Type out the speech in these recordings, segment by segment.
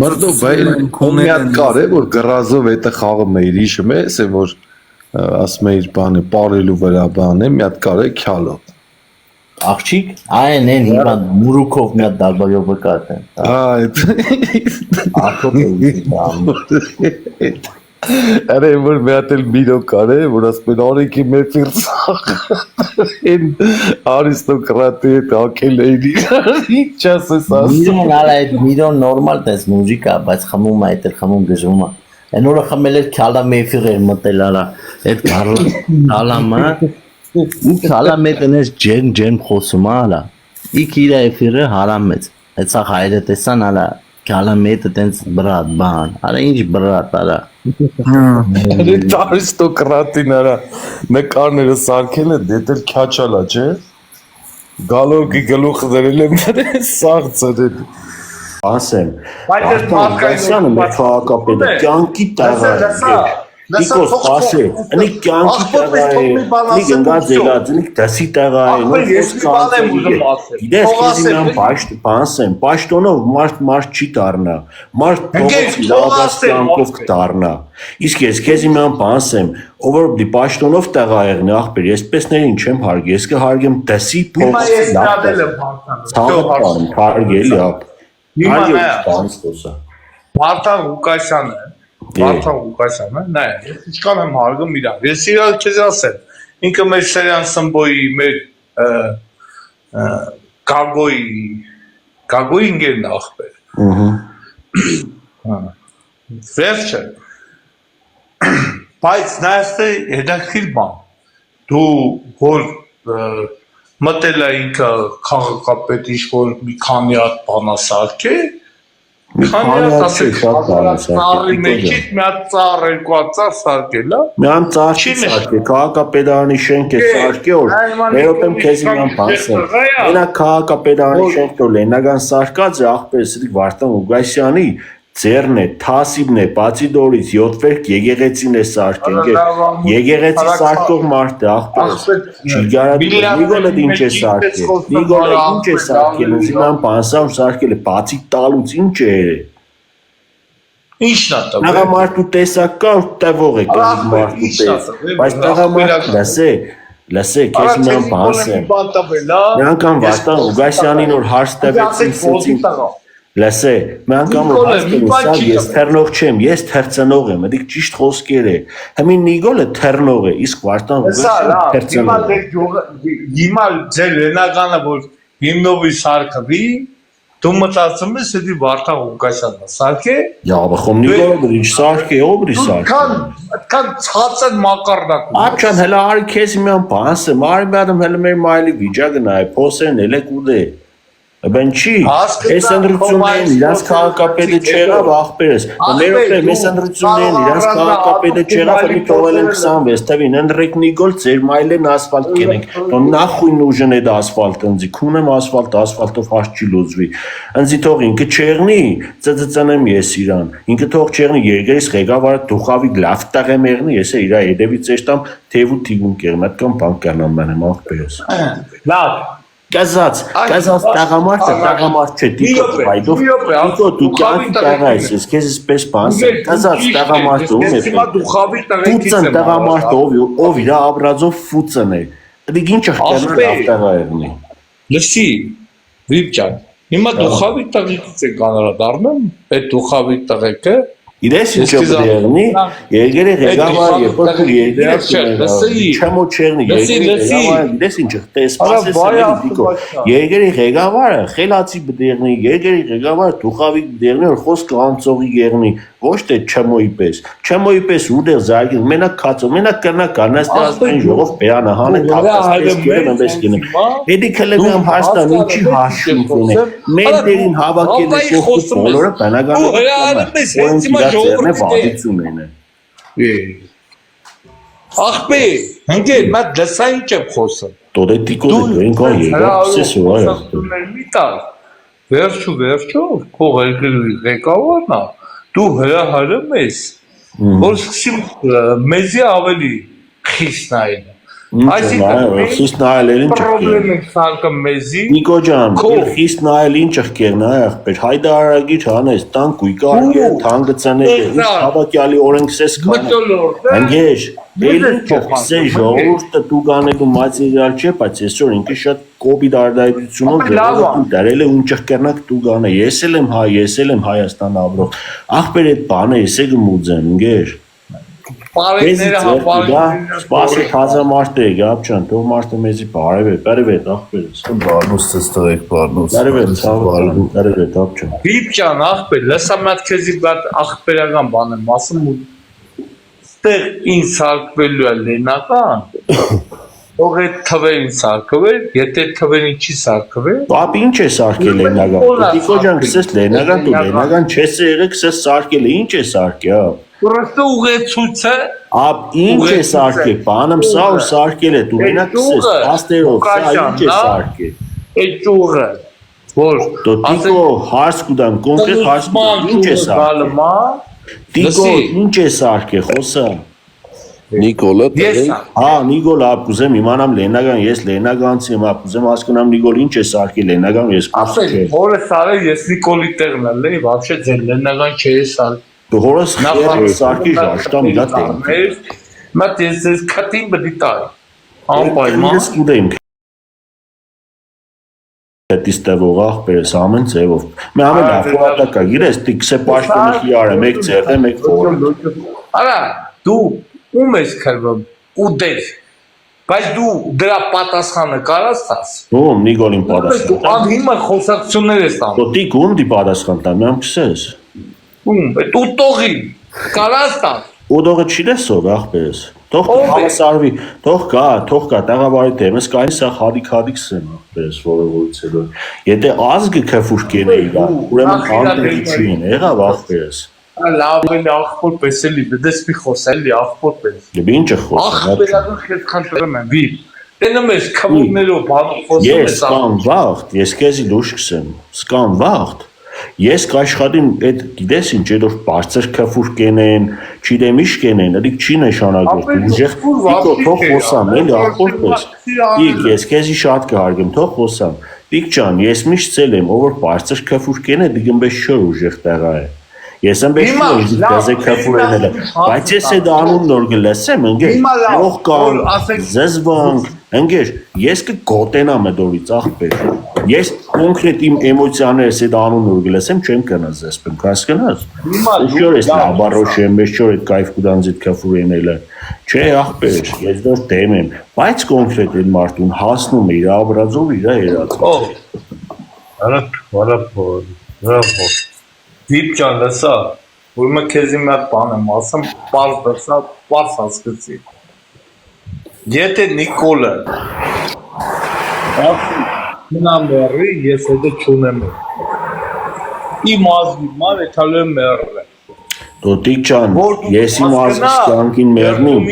Մրդո բայ միատ կար է որ գրազով հետը խաղում էիր հիշում ես որ ասում էիր բանը պարելու վրա բան է միատ կար է քյալով աղջիկ այն են հիմա մուրուկով մի հատ դալբարյով վկատ են այդ ախոտ է Արե որ մի հատ էլ միրո կար է որ ասում են արեքի մեծիր ծախ են արիստոկրատի հետ ակել էիր ինչ ասես Միրոն ալա այդ միրոն նորմալ տես մուզիկա բայց խմում է այդ էլ խմում գժում է Այն օրը խմել էր քալա մեֆիր էր մտել ալա այդ քալամը ու քալա մետն էր ջեն խոսում ալա իք իր էֆիրը հարամեց այդ սա հայրը տեսան ալա քալա մետը տենց բրատ բան արա ինչ բրատ արա Այդ արիստոկրատին արա նկարները սարքել է դետել քաչալա չէ գալոկի գլուխը դրել եմ սաղ ծրել ասեմ Բայց այդ Գասյանը մեր քաղաքապետը կյանքի տեղա է Նիկոս ասե, ընի կյանքի տեղա է, ընի գնգած ելած, ընի դասի տեղա է, նոր ես մի բան եմ ուզում ասել Գիտես քեզի միան բանսեմ, պաշտոնով մարդ չի դառնա, մարդ փողոց լավաս կյանքով կդառնա Իսկ ես քեզի միան բանսեմ, ով որ դի պաշտոնով տեղա եղնի ախպեր, ես եսպեսներին չեմ հարգի, ես կհարգեմ դասի փողոց լավաս հարգել Վարդան Ղուկասյանը Վարդան Ղուկասյանը, նայ, ես ինչքան եմ հարգում իրան, ես իրար քեզ ասեմ, ինքը մեր Սերյան Սմբոյի, մեր Գագոյի ինգերն ախպեր, վերջը, բայց նայստե հետաքրքիր բան, դու որ մտել է ինքը քաղաքապետ ինչ-որ մի քանի հատ բանասարք է, Քանի ասեք, ծառի մեջից մի հատ ծառ, երկու հատ ծառ սարքել, Մի հատ ծառ չի սարքել, քաղաքապետարանի շենք է սարքել, երբ եմ քեզի մի հատ բասեմ, մենակ քաղաքապետարանի շենքն որ լենական սարքած է, ախպեր սրիկ Վարդան Ղուկասյանի ձեռն է, թասիբն է, բացի դորից 7 վերք եկեղեցին է սարքել, եկեղեցի սարքող մարդ է, ախպեր, Նիգոլը ինչ է սարքել, Նիգոլը ինչ է սարքել, զիման բանսամ սարքել է, բացի տալուց ինչ է Ինչն է տվել։ Տղամարդու տեսակ կա ու տևող է կնիկ մարդու պես, բայց տղամարդ լսե, քեզ միան բանսեմ, մի անգամ Վարդան Ղուկասյանին որ հարց տվեցին սեցին, լսե, մի անգամ որ հարց տվեցին, ես թեռնող չեմ, ես թերծնող եմ, դիք ճիշտ խոսքեր է, հմին Նիգոլը թեռնող է, իսկ Վարդան Ղուկասյանը թերծնող է։ Հիմա ձեր լենականը որ հիմնովի սարքվի, դու մտածում ես էդի Վարդան Ղուկասյանը սարքե։ Յա, խոմ Նիգոլը բրիչ սարքե, ով բրիչ սարքե։ Այդքան ցածր մակարդակում։ Աբչան հələ արի քեզ միան բանսեմ, արի միադում հələ մեր մայլի վիճակը նայ, փոսերն էլ եք ուդե։ Բան չի, այս ընդրություններին իրանց քաղաքապետը չեղավ ախպերս, մեր օգնել մեզ ընդրություններին իրանց քաղաքապետը չեղավ, մի թողել են 26 թվին, ընդրեք Նիգոլ ձեր մայլեն ասֆալտ կենենք, տոն նախույն ուժն է դա ասֆալտ ընձի, քունեմ ասֆալտով հաշ չի լուծվի, ընձի թող ինքը չեղնի, ծծծնեմ ես իրան, ինքը թող չեղնի երգերիս ղեկավարը դուխավի լավ տեղ եմ եղնի, ես է իրա հետևից էշտամ թև ու թիգուն կերմ, այդքան բան կյանամ մենեմ ախպերս։ Լավ Կազած տաղամարդ չէ, դիկո բայդով, դիկո դու կյանքի տաղա ես քեզ իսպես բանսեմ, կազած տաղամարդը ում է ֆուծն տաղամարդը ով իրա աբրազով ֆուծն է, դիք ինչ ախտերն լավ տաղա եղնի։ Լսի, Վիպջան, հիմա դուխավի տղեկից եք անդրադառնում, այդ դուխավի տղեկը Իրես ինչը բդերնի, երգերի ղեկավար երբ որ երգերի չեմո չեղնի, երգերի ղեկավարը իրես ինչը տեսպաս է սրելի դիկո, երգերի ղեկավարը խելացի բդերնի, երգերի ղեկավարը դուխավի բդերնի, որ խոսքը անցողի եղնի, ոչ թե չեմոյի պես ուդեղ զարգին, մենակ կացով, մենակ կրնակ կարնաստեղաստային ժողով բերանահան է թապտասպես կերեմ ըմպես կենեմ, հետի կլեգամ հաստան ինչի հաշում կունե, մեր դերին հավակել է կողքու բոլորը բանագանը վադիցում են Ախպե, հնգեր, մատ դսա ինչ եմ խոսում Տոդե տիկոդ է, դու ինքան եղավ սես ու այ Վերջու, քո ղեկավարն է, դու հրահարում ես, որ սկսի մեզի ավելի խիստ նայել Այսինքն խիստ նայել են պրոբլեմ է սարկը մեզի Նիկո ջան, խիստ նայել ինչ եղքերն է ախպեր, հայդա արագիչ հանես, տան կույկարգ է, թանգծաներ է, ինչ հավակյալի օրենք սես կանե, ընգեշ, էլին փոխսե ժողուրտը դու գանելու մատերիալ չէ, բայց այսօր ինքը շատ կոպիտ արդայությունով ժողուրտում դարել է ու ջղկերնակ դու գանե, ես էլ եմ Հայաստան ապրող, ախպեր այդ բանը եսե գմուձեն, ընգեշ Պարեկները հապարեկները Սպասի հազամարդ է, գապչան, թող մարդը մեզի բարև ախպերս Բարնուս ծես տղեք, բարնուս Բարև է, գապչան Վիպճան ախպեր, լսա մատ քեզի բատ ախպերական բան եմ ասում ու ստեղ ինձ սարկվելու է լենական Թող այդ թվերին սարկվել, եթե թվերին չի սարկվել Պապ ինչ է սարկել լենական, դիկո ջան կսես լենական, դու լենական չես եղել, կսես սարկել է, ինչ է սարկել Պրոստը ուղեցույց է Ապ ինչ է սարկել, բանım սա ու սարկել է, դու մենակ կսես, պաստերով, սա ինչ է սարկել Այդ ճուղը, որ Դիկո հարց կուդամ, կոնկրետ հարց կուդամ, ինչ է սարկել Դիկո ինչ է սարկել, խոսա Նիկոլը Հա, Նիկոլ ապուզեմ իմանամ լենական, ես լենականցի եմ ապուզեմ հասկանամ Նիկոլ ինչ է սարկել լենական, ես Ասել, հորը սարել ես Նիկոլի տեղն էլ էի, վաբշե ձեն լենական չէ սարել Դու հորս սարկի ժաշտամ իլա տեն Մատ ես կտին բդի տար Անպայման Ես կուդեմ Հետիս տևող աղբերս ամեն ձևով Մե ամեն ախորատակա, գիրես տիքսե պաշտոնի խիար է, մեկ ձև է, մեկ խոր Արա, դու ում ես կրվում ու դեր Բայց դու դրա պատասխանը կարաս տաս Ում Նիկոլին պատասխան Դու անհիմը խոսակցություններ ես տան Դու տիկ ում դի պատասխան տամ, միամ կսես Ում, էտ ուտողի, կարաս տաս Ուտողը չի լեսով աղբերս Թող հավասարվի, թող կա, տաղավարի թեմս կային սա խադիկ սեմ աղբերս որևորից էլո Եթե ազգը կեֆուր կենեի գա, ուրեմն անտեղիչի են, եղավ աղբերս Լավ էլի աղբոր պես էլի, դես մի խոս էլի աղբոր պես Լեբի ինչ է խոս Աղբերական խետ խանտրում եմ, վիպ Տենում ես կվուրներով բանով խոսում Ես ես սկան վաղթ, ես կեզի լուշ կսեմ, սկան վաղթ Ես կաշխատիմ այդ գիտես ինչ էդով բարձր կեֆուր կենեն, չիդեմ իշ կենեն, էլիք չի նշանակով ուժեղ դիկո թող խոսամ, էլի աղբոր պես Դիկ, ես կեզի շատ կհարգեմ, թող խոսամ Դիկ ճան, ես միշտ ծել եմ, ով որ բարձր կեֆուր կեն է, դիգմբես շոր ուժեղ տեղա է Ես եմ բեշ որ դեզե կեֆուրեն էլ Բայց ես էդ անուն նոր գլեսեմ, ընգեր, լող կան, զզվանք Ընգեր, ես կգոտենամ էդ օրից աղբեր Ես կոնկրետ իմ էմոցիաներս էդ անուն նոր գլեսեմ, չեմ կնազ զեսպեմ, կասկնազ Ուշոր ես նաբարոշ եմ, մեզ չոր էդ կայվ կուդան զիտ կեֆուրեն էլ է Չէ աղբեր, ես դոր դեմ եմ Բայց կոնկրետ էդ մարդուն հասնում է իր աբրազով իր Վիպճան լսա, որ մը քեզի մի հատ բան եմ ասում, պարզ դրսա, պարզ հասկացի Եթե Նիկոլը ասում մնա մեռի, ես հետը չունեմ Իմ ազգի ման էթալու եմ մեռել Դոտիկ ճան, ես իմ ազգիս կյանքին մերնում,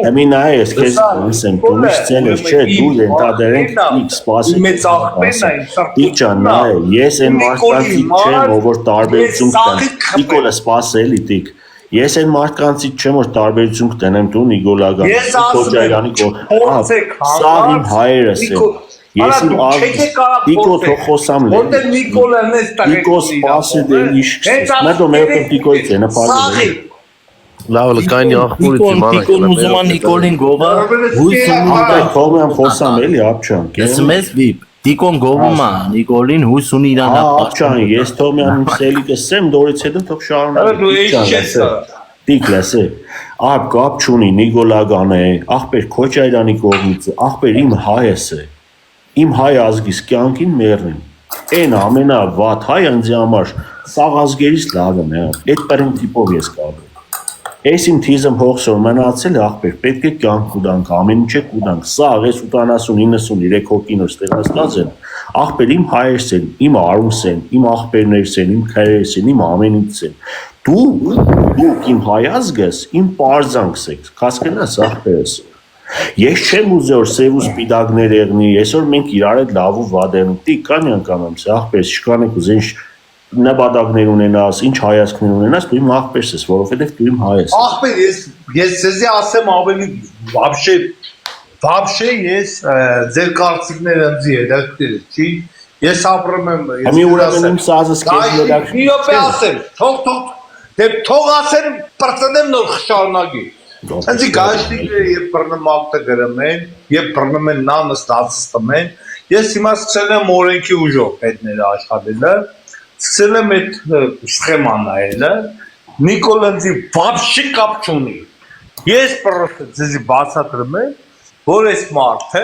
հեմի նա ես կեզ կոնսեմ, դու միշտ ծել ես չէ, դու ենթադերենք տիկ սպասեք Դիկ ճան, նա է, ես են մարդկանցից չեմ, որ տարբերություն կտեմ, Նիկոլը սպասելի տիկ Ես են մարդկանցից չեմ, որ տարբերություն կտենեմ դու Նիկոլագան, Քոջայանի Սա իմ հայերս է Ես իմ Դիկո թող խոսամ լեն Որտեղ Նիկոլն ես տաղեք Դիկո սպասի դեր իշ կսես Մետո մերոպեմ Դիկոյից է նպարի Լավ լկայնի աղբորից Նիկոլ ուզում Նիկոլին գովա հույս ունի Թող եմ խոսամ էլի ապչան Ես մեզ վիպ Դիկոն գովում է Նիկոլին հույս ունի իրան ապչան ես թող մի անում սելի կսեմ դորից հետո թող Դու ես չես Դիկ լեսե Ահ կապ չունի Նիկոլագան է աղբեր Քոջայրանի կողմից աղբեր իմ հայես է Իմ հայ ազգիս կյանքին մերնին Են ամենավատ հայ անձի համար սաղ ազգերից լավ եմ Էդ պրինցիպով ես կապում Ես իմ թիզմ հողսոր մնացել աղբեր պետք է կյանք կուդանք ամեն ինչ է կուդանք Սաղ ես 80-93 հոգինոր ստեղնացած են Աղբեր իմ հայերս են, իմ արուս են, իմ աղբերներս են, իմ քերերս են, իմ ամենից են Դուք իմ հայ ազգես, իմ պարզանքս եք, կասկենաս աղբերս Ես չեմ ուզոր սև ու սպիդագներ եղնի, այսօր մենք իրար հետ լավ ու վատ ենք, տիկ կան յանքամ եմ, աղբերս շկանեք ուզ ինչ նպատակներ ունենաս, ինչ հայացքներ ունենաս, դու իմ աղբերս ես, որովհետև դու իմ հայ ես Աղբեր, ես սեզի ասեմ ավելի, վաբշե, Вообще ես ձեր կարծիքները ինձ հետաքրքիր չի։ Ես ապրում եմ Համի ուրեմն իմ սազը սկեզն հետաքրքիր։ Մի րոպե ասեմ, թող ասեմ պրծնեմ նոր շարունակի։ Անցի գաշտիկները երբ բռնում ակտը գրում են, երբ բռնում են նա նստածստում են, ես հիմա սկսել եմ օրենքի ուժով հետները աշխատելը, սկսել եմ այդ սխեման նայելը, Նիկոլանցի вообще կապ չունի։ Ես պրոստը ձեզի բացատրում եմ, որ այս մարդը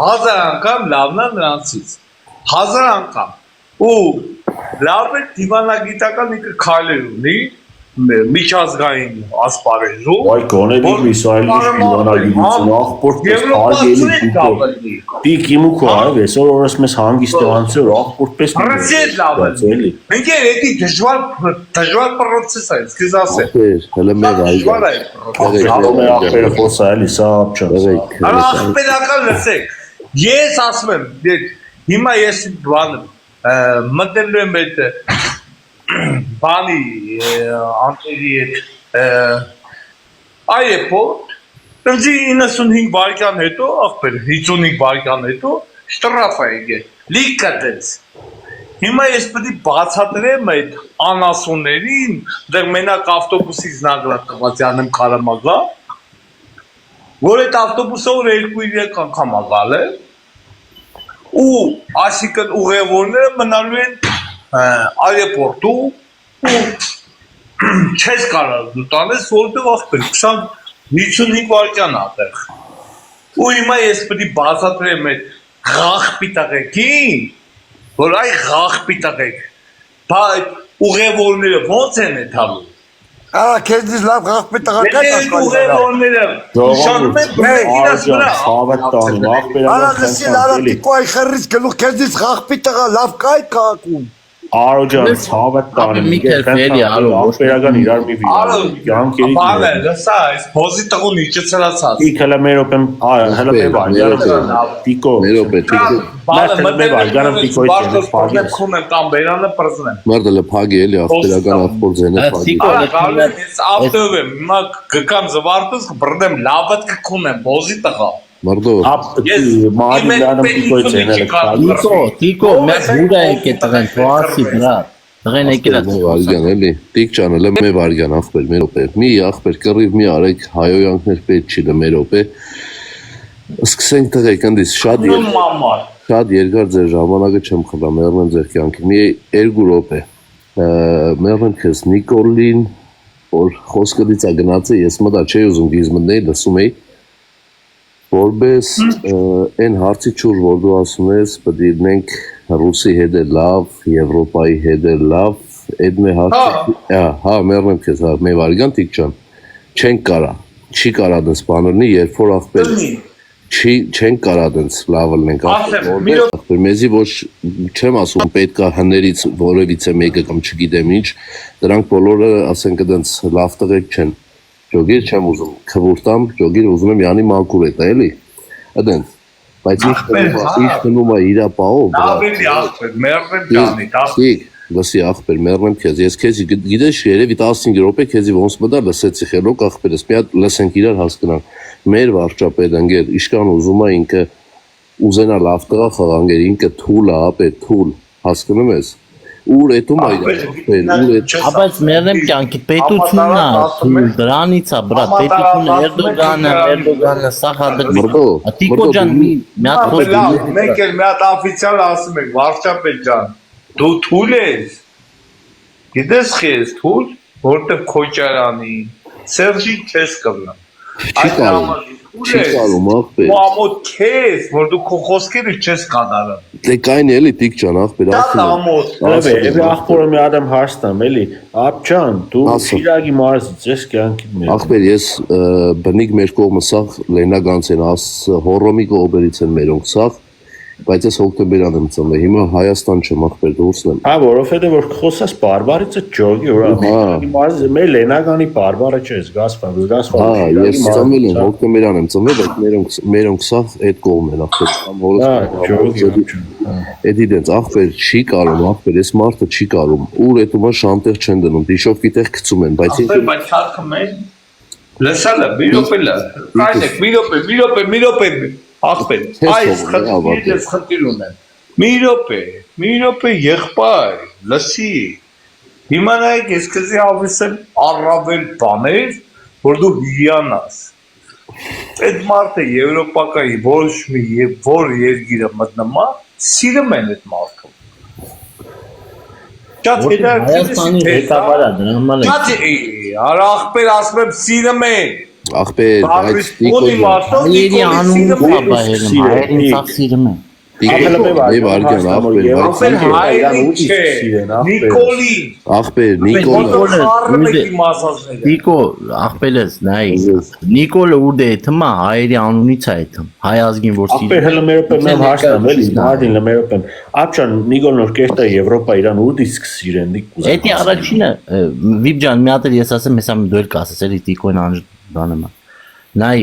1000 անգամ լավն է նրանցից, 1000 անգամ, ու լավ է դիվանագիտական ինքը քայլեր ունի, միջազգային ասպարեզում, Այ գոնելի Իսրայելի դիվանագիտություն աղբորտ հարգելի Տիկ իմ ու քո այ այսօր օրս մեզ հանգիստանցը աղբորտ պես Ռասիդ լավ է։ Մենք էդի դժվար պրոցես է, սկիզ ասել։ Հələ մեր այգա։ Աղբերը աղբերը խոսա էլի սա ապչան։ Արա աղբերական լսեք։ Ես ասում եմ, հիմա ես մտնելու եմ այդ բանի անտերի այդ այեպոտ, նմձի 95 վարկյան հետո, աղբեր 55 վարկյան հետո, շտրաֆ է եկել, լիքա դենց։ Հիմա ես պետք է բացատրեմ այդ անասուններին, դեռ մենակ ավտոբուսից նագրատ տված յանեմ կարամագա, որ այդ ավտոբուսը որ 2-3 անգամ աղալ է, ու այսինքն ուղևորները մնալու են այեպորտու ու չես կարող դու տանես որտեղ աղբեր 55 վարկյան ատեղ ու հիմա ես պետք է բացատրեմ այդ ղախպի տղեկին որ այ ղախպի տղեկ բայց ուղևորները ոնց են էթալու Արա քեզից լավ ղախպի տղակ է ուղևորները շանում են իրաց վրա Արա լսի արա տիկո այ խրից գլուխ քեզից ղախպի տղա լավ կայ քաղաքում Արո ջան, ցավը տանը Միքել Ֆերի, ալո, ախպերական իրար մի վիդեո։ Կյանքերի։ Բանը, լսա, այս փոզի տղուն իջեցրացած։ Տիկ հələ մեր օպեն, հələ մեր վարգանը, տիկո։ Մեր օպե, տիկո։ Մարտը մեր վարգանը տիկոյի չեն ֆագել։ Քունեմ կամ բերանը պրզնեմ։ Մարդը լփագի էլի ախպերական ախպոր ձենը փագի։ Արա գալու ես ավտով եմ, հիմա կգամ զվարդուս կբռնեմ լավդ կքունեմ, փոզի տղա։ Մարդո։ Մադիլանը տիկոյի չեն Տիկո, մեծ հուրա եկե տղեն, թողասի բրա։ Տղեն եկել է վարգան էլի։ Տիկ ջան, հələ մեր վարգան ախպեր, մեր օպե։ Մի ախպեր կռիվ մի արեք, հայոյանքներ պետք չի մեր օպե։ Սկսենք տղեկ ընդից շատ երկար ձեր ժամանակը չեմ խլա, մեռնեմ ձեր կյանքի։ Մի 2 րոպե։ Մեռնեմ քեզ Նիկոլին, որ խոսքը դիցա գնացը, ես մտա չէի ուզում գիզմնել, լսում էի։ Որպես այն հարցի ճուր, որ դու ասում ես, պետք է մենք Ռուսի հետ է լավ, Եվրոպայի հետ է լավ, այդ մեր հարցը, հա, մեռնեմ քեզ, հա, մեր վարգան տիկ ջան, չենք կարա, չի կարա դες բաներնի, երբ որ ախպեր չենք կարա դες լավ լինենք ախպեր, մեզի ոչ չեմ ասում պետք է հներից որևիցե մեկը կամ չգիտեմ ինչ, դրանք բոլորը ասենք դες լավ տղեկ չեն, ջոգիր չեմ ուզում, քվուրտամ, ջոգիր ուզում եմ յանի մակուր է, էլի, այդենց Բայց ինչ կնում է իրա պահով Ավելի ախպեր, մեռնեմ ջանի, լսի ախպեր, մեռնեմ քեզ, ես քեզ գիտես երևի 15 րոպե քեզի ոնց մտա լսեցի խելոք ախպերս, մի հատ լսենք իրար հասկանանք, մեր վարչապետ ընկեր, իշքան ուզում է ինքը ուզենա լավ տղա խաղանգեր, ինքը թուլ է, ապե թուլ, հասկանում ես, ուր էտում է ախպեր, ուր էտ Բայց մերնեմ կյանքի պետությունն է, դրանից է, բրա, պետությունը Էրդոգանը, սախադրվի, Տիկո ջան, մի հատ խոսք Մենք էլ մի հատ օֆիցիալ ասում ենք, վարչապետ ջան, դու թուլ ես, գիտես խի ես թուլ, որտև քոճարանի, Սերժի չես կվնա, Չի կարում ախպեր Ու ամոտ քեզ, որ դու քո խոսքերը չես կատարում Դե կայն էլի տիկ ջան ախպեր Դա ամոտ Էվե ախպորը մի ադամ հարստամ էլի, ապ ջան, դու շիրագի մարզից ես կյանքի մեր Ախպեր ես բնիկ մեր կողմը սաղ լենագանց են հորոմի կողբերից են մերոնք սաղ Բայց ես հոկտեմբերան եմ ծնվել, հիմա Հայաստան չեմ ախպեր դուրսն եմ Հա, որովհետև որ խոսած բարբարիցը ջոգի ուրա մեր լենագանի բարբարը չես գասպան Հա, ես ծնվել եմ, հոկտեմբերան եմ ծնվել, բայց մերոնք սաղ այդ կողմ են ախպեր Էդի դենց ախպեր չի կարում, ախպեր ես մարդը չի կարում, ուր էտումա շանտեղ չեն դնում, դիշով գիտեղ կծում են, բայց Ախպեր, բայց հարկը մեր Լսալը, մի րոպե, ախպեր, այս խնդիր ունեմ, մի րոպե եղբայր, լսի, հիմա նայեք, ես կզի ավիսեմ առավել բաներ, որ դու հիանաս, այդ մարդը եվրոպակայի ոչ մի որ երգիրը մտնմա, սիրում են այդ մարդը, շատ Հայաստանի ղեկավարը դրա համար է արա ախպեր ասում եմ սիրում են Ախպեր, բայց հայերի անունը բահերում հայերին սաղ սիրում են Նիկոլին, Նիկո, ախպերս, նայ, Նիկոլը ուր է եթմա, հայերի անունից է եթմ, հայ ազգին որ սիրում Ախպեր հլը մեր ոպեմ եմ հաշտամ, էլի, մարդին լը մեր ոպեմ, ապչան Նիկոլն որ կերտա Եվրոպա իրան ուր դիսկ սիրեն, Էդի առաջինը, վիպ ջան, մի հատր ես ասեմ, ես ամ դու էլ կասես, էլի տիկոյն բանեմ Նայ,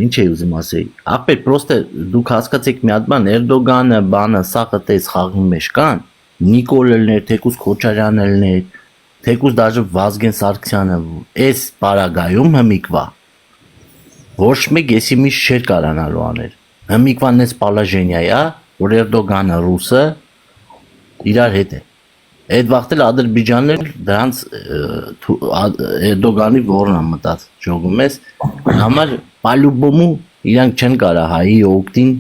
ինչ է ուզում ասեի, ախպեր, պրոստը դուք հասկացեք մի հատ բան, Էրդոգանը բանը սաղը տես խաղի մեջ կան, Նիկոլելներ, թեկուզ Քոչարյանելներ, թեկուզ դաժը Վազգեն Սարգսյանը, այս պարագայում հմիկվա, ոչ մեկ եսի միշտ չեր կարանալու աներ, հմիկվան ես պալաժենյայա, որ Էրդոգանը ռուսը իրար հետ է, այդ վաղթել Ադրբիջանն էլ դրանց Էրդոգանի որն մտած ժողում ես, համար պալուբոմու իրանք չեն կարա հայի օգտին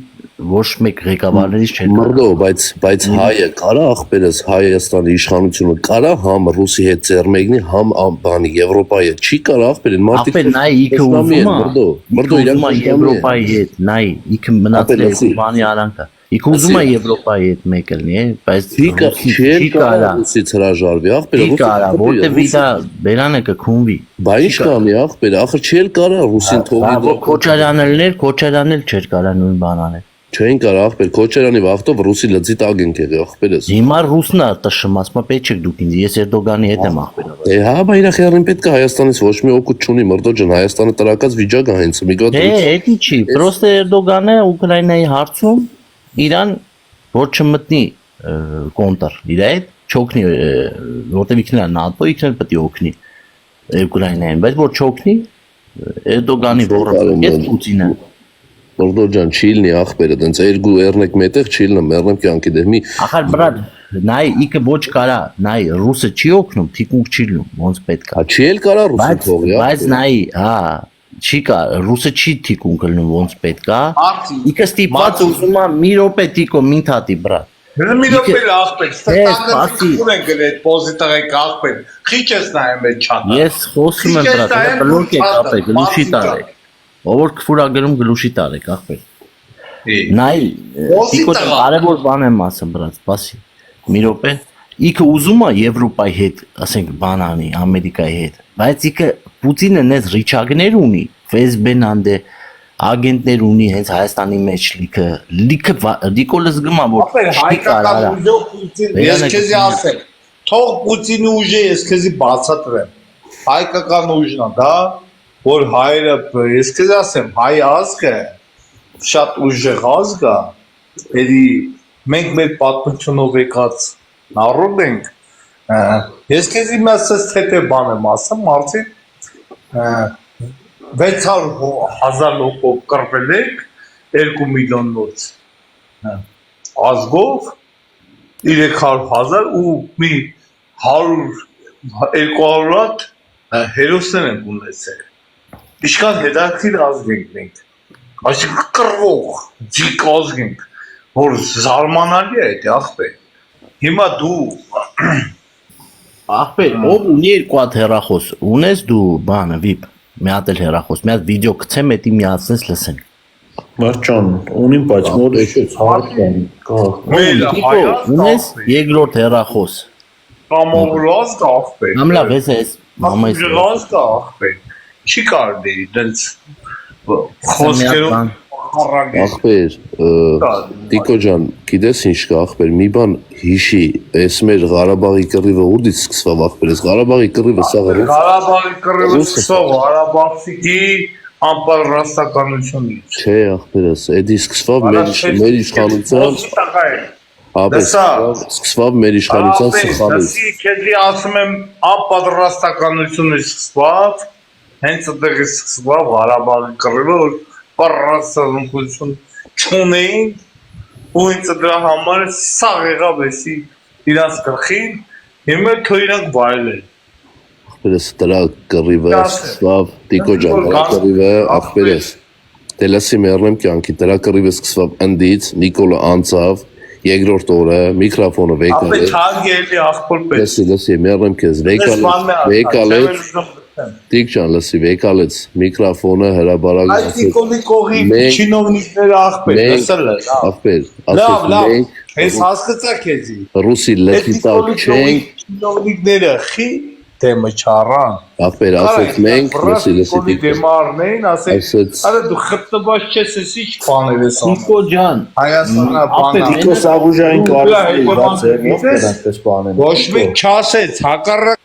ոչ մեկ ղեկավարներից չեն Մրդո, բայց հայը կարա ախպերս Հայաստանի իշխանությունը կարա համ ռուսի հետ ձեռմեկնի, համ բանի Եվրոպայի հետ չի կարա ախպեր են մարդիկ Ախպեր նայ իքը ուզում է Եվրոպայի հետ, նայ իքը մնացել է բանի արանքը Իք ուզում է Եվրոպայի հետ մեկ լինի, բայց չի կարա ռուսից հրաժարվի ախպեր Չի կարա, որտեվ իդա բերանը կքունվի Բա ինչ կանի ախպեր, ախր չի կարա ռուսին թողի Քոչարյանն էլ չէր կարա նույն բան անել Չեն կարա ախպեր, Քոչարյանի վաղտով ռուսի լծի տակ ենք եղի ախպերս Հիմա ռուսն է տշում, ասма պետք չեք դուք ինձ, ես Էրդոգանի հետ եմ ախպեր Հա, բա իրա խերին պետք է Հայաստանից ոչ մի օգուտ չունի, մրդո ջան, Հայաստանը տրակած վիճակ է հենց միգոտ Էդի չի, պրոստը Էրդոգանը Ուկրաինայի հարցում իրան որ չմտնի կոնտր իր հետ չօգնի որտեղ ինքն է ՆԱՏՕ ինքն էլ պետք է օգնի Ուկրաինային բայց որ չօգնի Էրդոգանի որը ես Պուտինը Մրդո ջան չի լինի ախպերը դենց երկու երնեք մետեղ չի լինի մեռնեմ կյանքի դեր մի ախր բրատ նայ իքը ոչ կարա նայ ռուսը չի օգնում թիկունք չի լինում ոնց պետք է չի էլ կարա ռուսը թողի բայց նայ հա չի կա ռուսը չի թիկունք լինում ոնց պետք է իքը ստիպված ուզում է մի րոպե տիկո մինթատի բրատ մի րոպե ախպեր ստատանացիություն են գրել պոզիտարեք ախպեր քիչ ես նայում այդ չաթը ես խոսում եմ բրատ բլոկ եք ապեք գլուշի տարեք Ով քֆուրա գրում գլուշի տարեք ախպեր նայ տիկո կարևոր բան եմ ասում բրած սպասի մի րոպե իքը ուզում է Եվրոպայի հետ ասենք բանանի Ամերիկայի հետ բայց իքը Պուտինը նես ռիչագներ ունի Facebook-ն անդե ագենտներ ունի հենց Հայաստանի մեջ լիքը Նիկոլը զգմա որ հայկական ուժով Պուտին ես քեզի ասեմ թող Պուտինի ուժը ես քեզի բացատրեմ հայկական ուժն է դա որ հայերը ես քեզ ասեմ հայ ազգը շատ ուժեղ ազգ է էլի մենք մեր պատմությունով եկած նարոդ ենք ես քեզ իմ ասած թե բան եմ ասում մարդիկ 600,000 հոգով կռվել եք 2 միլիոնոց ազգով 300,000 ու մի 100-200 հատ հերոսներ են ունեցել Իշքան հետաքրքիր ազգ ենք մենք, այսինքն կռվող, ջիկ ազգ ենք, որ զարմանալի է այդ ախպեր, հիմա դու Ախպեր, ով ունի երկու հատ հեռախոս, ունես դու բանը վիպ, մի հատ էլ հեռախոս, մի հատ վիդեո կցեմ, էդի միացնես լսենք Մարջան, ունիմ բայց մոտ էշեց հարցեն, ունես երկրորդ հեռախոս կամավոր ազգ ախպեր, Համլավ ես ես, մամայս ազգ ախպեր Չի կարդի դենց խոսքերով Ախպեր, տիկո ջան, գիտես ինչ կա ախպեր, մի բան հիշի, ես մեր Ղարաբաղի կռիվը ուրդից սկսվավ ախպեր, ես Ղարաբաղի կռիվը սաղը Ղարաբաղի կռիվը սկսվավ Ղարաբաղցիքի անպատրաստականությունից Չէ ախպերս, էդի սկսվավ մեր իշխանության Սկսվավ մեր իշխանության սխալից Քեզի ասում եմ անպատրաստականությունից սկսվավ հենց այդտեղից սկսվավ Ղարաբաղի կռիվը, որ պարասանություն չունեին, ու հենց դրա համար սաղ եղավ էսի իրանց գլխին, հիմա թող իրանք վայելեն։ Ախպերս դրա կռիվը սկսվավ Տիկո ջան, դրա կռիվը ախպերս դե լսի մեռնեմ կյանքի, դրա կռիվը սկսվավ ընդից, Նիկոլը անցավ, երկրորդ օրը միկրոֆոնը Ապե չարգելի ախպոր պես։ լսի մեռնեմ քեզ, վեկալեց Տիկ ջան, լսի, վեկալեց միկրոֆոնը հրաբարակ Այդ Նիկոլի կողի չինովնիկները ախպեր, լսել ես։ ախպեր, Լավ, ասես լավ, մենք ես հասկացա քեզի։ ռուսի լեխի տակ չենք Չինովնիկները խի դեմը չառան։ ախպեր, ասես մենք լսի Տիկ դեմարներին ասեք, արա դու խտնված չես, ես ինչ բաներ ես անում։ Տիկո ջան, Հայաստանը բանա։ Տիկո Սաղուժային կարծիքով իրաց երնով դրանպես բանեն։ Ոչ մեկ չասեց, հակառակ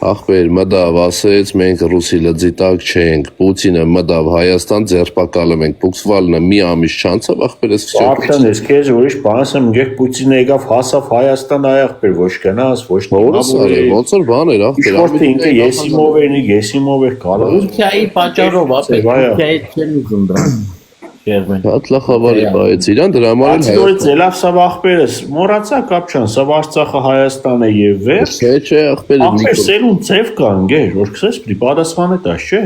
Ախպեր, մտավ, ասեց, մենք ռուսի լծի տակ չենք, Պուտինը մտավ Հայաստան ձերբակալում ենք, Բուքսվալնը մի ամիս չանցավ, ախպեր, ես վсё։ Արդեն ես քեզ ուրիշ բան ասեմ, երբ Պուտինը եկավ հասավ Հայաստան այ ախպեր, ոչ գնաս, ոչ Ոնց որ բան էր, ախպեր։ Իշխորտը ինքը եսիմով էր կարող։ Թուրքիայի պատճառով, ապա Թուրքիայի չեն ուզում դրան։ Շերվեն։ Հատլախավարի բայեց իրան դրա համար էլ Այսօր ծելավ սա ախպերս, մոռացա կապ չան, սա Արցախը Հայաստանը եւ վերջ։ Չէ, ախպեր Ախպեր սերուն ծև կան, գեր, որ քսես պիտի պատասխանը տաս, չէ։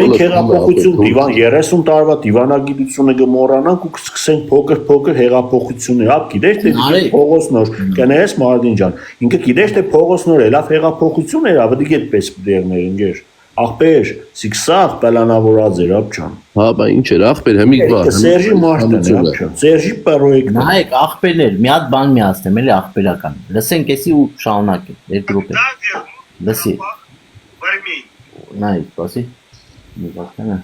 Մենք հեղափոխություն դիվան 30 տարվա դիվանագիտությունը կմոռանանք ու կսկսենք փոքր հեղափոխություններ, ապ գիտես թե Պողոսնոր, կներես Մարտին ջան, ինքը գիտես թե Պողոսնոր էլավ հեղափոխություն էր, ավելի այդպես դերներ, գեր։ Ախպեր, սիքսախ պլանավորած էր, ապ ջան։ Հա, բա ինչ էր, ախպեր, հիմիկ բա։ Սերժի մարտն է, ապ ջան։ Սերժի պրոյեկտը։ Նայեք, ախպերներ, մի հատ բան միացնեմ, էլի ախպերական։ Լսենք էսի ու շարունակենք, այդ գրուպը։ Լսի։ Նայեք, բասի։ Մի բացանը։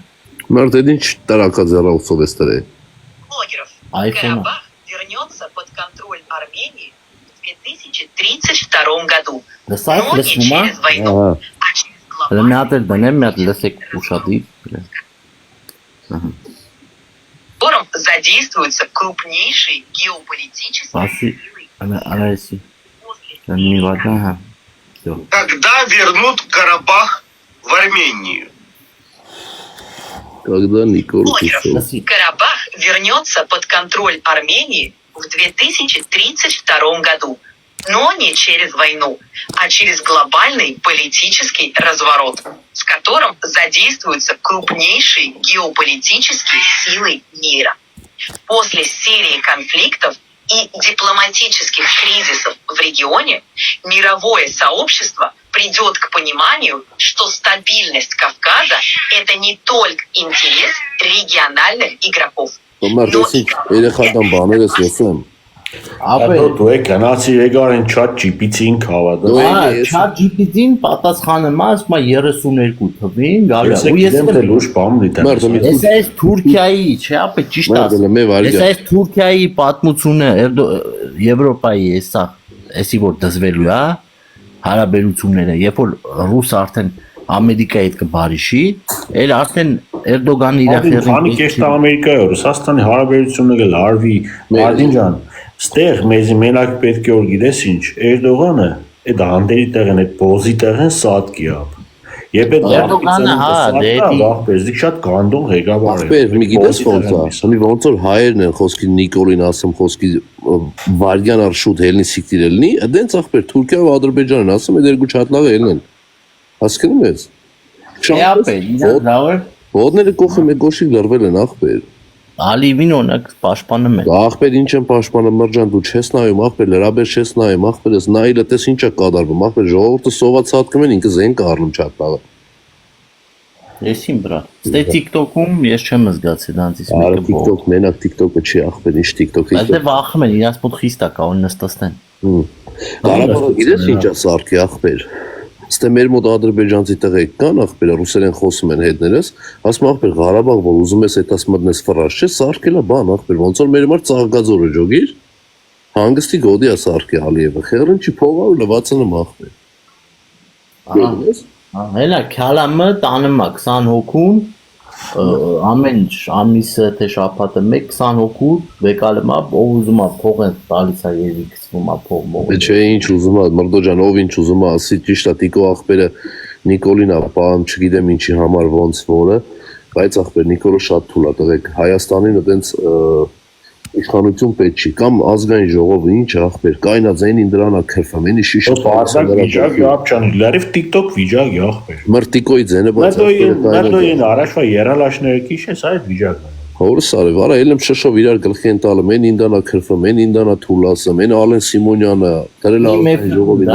Մարդ այդ ինչ տարակաձեռնոցով է ստրե։ iPhone. Вернется под контроль Армении в 2032 году. Լսա՞ք, Но не լսվում է։ через войну, а через Հələ մի հատ էլ դնեմ, մի հատ լսեք ուշադիր։ которым задействуются крупнейшие геополитические Բասի, силы. անայսի։ Մի վարդան, հա։ Всё. Когда вернут Карабах в Армению? Когда Никол Кисов։ Լսի։ Карабах вернется под контроль Армении в 2032 году. Но не через войну, а через глобальный политический разворот, с которым задействуются крупнейшие геополитические силы мира. После серии конфликтов и дипломатических кризисов в регионе мировое сообщество придет к пониманию, что стабильность Кавказа – это не только интерес региональных игроков, Մարդ էսիկ երեխական բաներ ես լսեմ։ Ապե, Դու եք գնացի եկար են chat GPT-ին հավատա։ chat GPT-ին պատասխանում է, ասում է 32 թվին, գալու Ես է։ Ու ես գիտեմ թե լուրջ բան դիտեմ։ Ես այս Թուրքիայի, չէ, ապե ճիշտ Մերդելը մի ասեմ։ վարյա։ Ես այս Թուրքիայի պատմությունը Եվրոպայի էսա, էսի որ դզվելու է հարաբերությունները, երբ որ ռուս արդեն Ամերիկայի հետ կբարիշի, էլ արդեն Էրդոգանը իր Քանի կեշտ Ամերիկայի Ռուսաստանի հարաբերությունները լարվի, Մարտին ջան, ստեղ մեզի մենակ պետք է որ գիտես ինչ, Էրդողանը այդ հանդերի տեղն այդ բոզի տեղն սատկի ապ։ Եվ այդ Էրդողանը, հա, դե շատ գանդոն ղեկավար է։ Ախպեր, մի գիտես ոնց է, ասում ոնց որ հայերն են խոսքի Նիկոլին ասում, խոսքի վարյան արշուտ հելնի սիկտիրելնի, այդենց ախպեր Թուրքիա ու Ադրբեջանն ասում, այդ երկու չհատլաղ ելնեն։ Հասկանում ես։ Ապե, լավ։ Ոտները կողքը մեկ գոշիկ լրվել են ախպեր։ Ալիվին օրինակ պաշտպանում է։ Ախպեր ինչ են պաշտպանում մրջան դու չես նայում ախպեր լրաբեր չես նայում ախպեր ես նայելը տես ինչա կատարվում ախպեր ժողովուրդը սոված հատկում են ինքը զենք առնում չատաղը։ Եսին բրա։ Ստե TikTok-ում ես չեմ զգացի դրանից Արա մեկը։ TikTok մենակ TikTok-ը չի ախպեր ինչ TikTok-ը։ Բայց դե վախում են, իրաց մոտ խիստ է կա, նստաստեն։ Ղարաբաղը գիտես ինչա սարքի ախպեր։ Ստե մեր մոտ ադրբեջանցի տղեկ կան ախպեր ռուսերեն խոսում են հետներս, ասում ախպեր Ղարաբաղ որ ուզում ես այդպես մտնես ֆրաշ չէ, սարքելա բան ախպեր ոնց որ մեր մար ծաղկաձորը ջոգիր։ Հանգստի գոդի է սարքի Ալիևը, խեղրն չի փողա ու լվացնում ախպեր։ Հելա քալամը տանում է 20 հոգուն, ամեն ամիսը թե շաբաթը 1-20 հոգու վեկալում է, ով ուզում է փող են տալիս է երևի գցվում է փող մող։ Չէ ինչ ուզում է մրդո ջան ով ինչ ուզում է ասի ճիշտ է տիկո ախպերը Նիկոլին ապահամ չգիտեմ ինչի համար ոնց որը, բայց ախպեր Նիկոլը շատ թույլ է տղեկ Հայաստանին այդպես իշխանություն պետք չի կամ ազգային ժողովը ինչ ախպեր կայնաձայնին դրանա քրֆում էնի շիշը Բարդակ վիճակ յապչան լարիվ TikTok վիճակ յախպեր մրտիկոյի ձենը բայց Մերդոյին առաջվա երալաշները քիչ է սա այդ վիճակն Հորս արև, արա ելեմ շշով իրար գլխի են տալը, մեն ինդանա քրվը, մեն ինդանա թուլասը, մեն Ալեն Սիմոնյանը, դրել ալեն ժողովին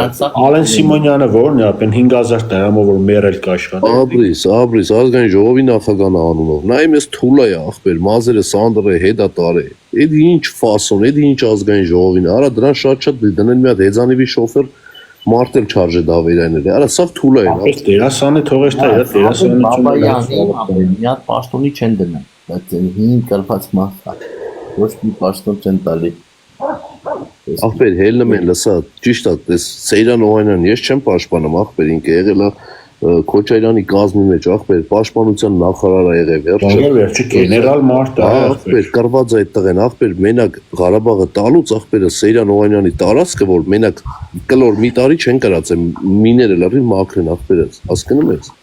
Ալեն Սիմոնյանը որն է, ապեն 5000 դրամով որ մերել կաշխատ Աբրիս, ազգային ժողովի նախագահն անունով, նայ մեզ թուլա է ախպեր, մազերը սանդր է, հետա տար է, էդի ինչ ֆասոն, էդի ինչ ազգային ժողովին, արա դրան շատ դնել մի հատ հեծանիվի շոֆեր Մարտել չարժե դավերաներ, արա սաղ թուլա է Ապես տերասանը թողես տա, տերասանը մի հատ պաշտոնի չեն դնում Բայց հին կալված մասա, ոչ մի պաշտոն չեն տալի Ախպեր հելնում են լսա, ճիշտ է, տես Սեյրան Օհանյան, ես չեմ պաշտպանում, ախպեր ինքը եղել է Քոչարյանի կազմի մեջ, ախպեր պաշտպանության նախարար է եղել վերջը գեներալ մարդ է Ախպեր կրված այդ տղեն, ախպեր մենակ Ղարաբաղը տալուց, ախպերը Սեյրան Օհանյանի տարածքը, որ մենակ կլոր մի տարի չեն կրած են, միները լրի մաքրեն, ախպերից, հասկնում ես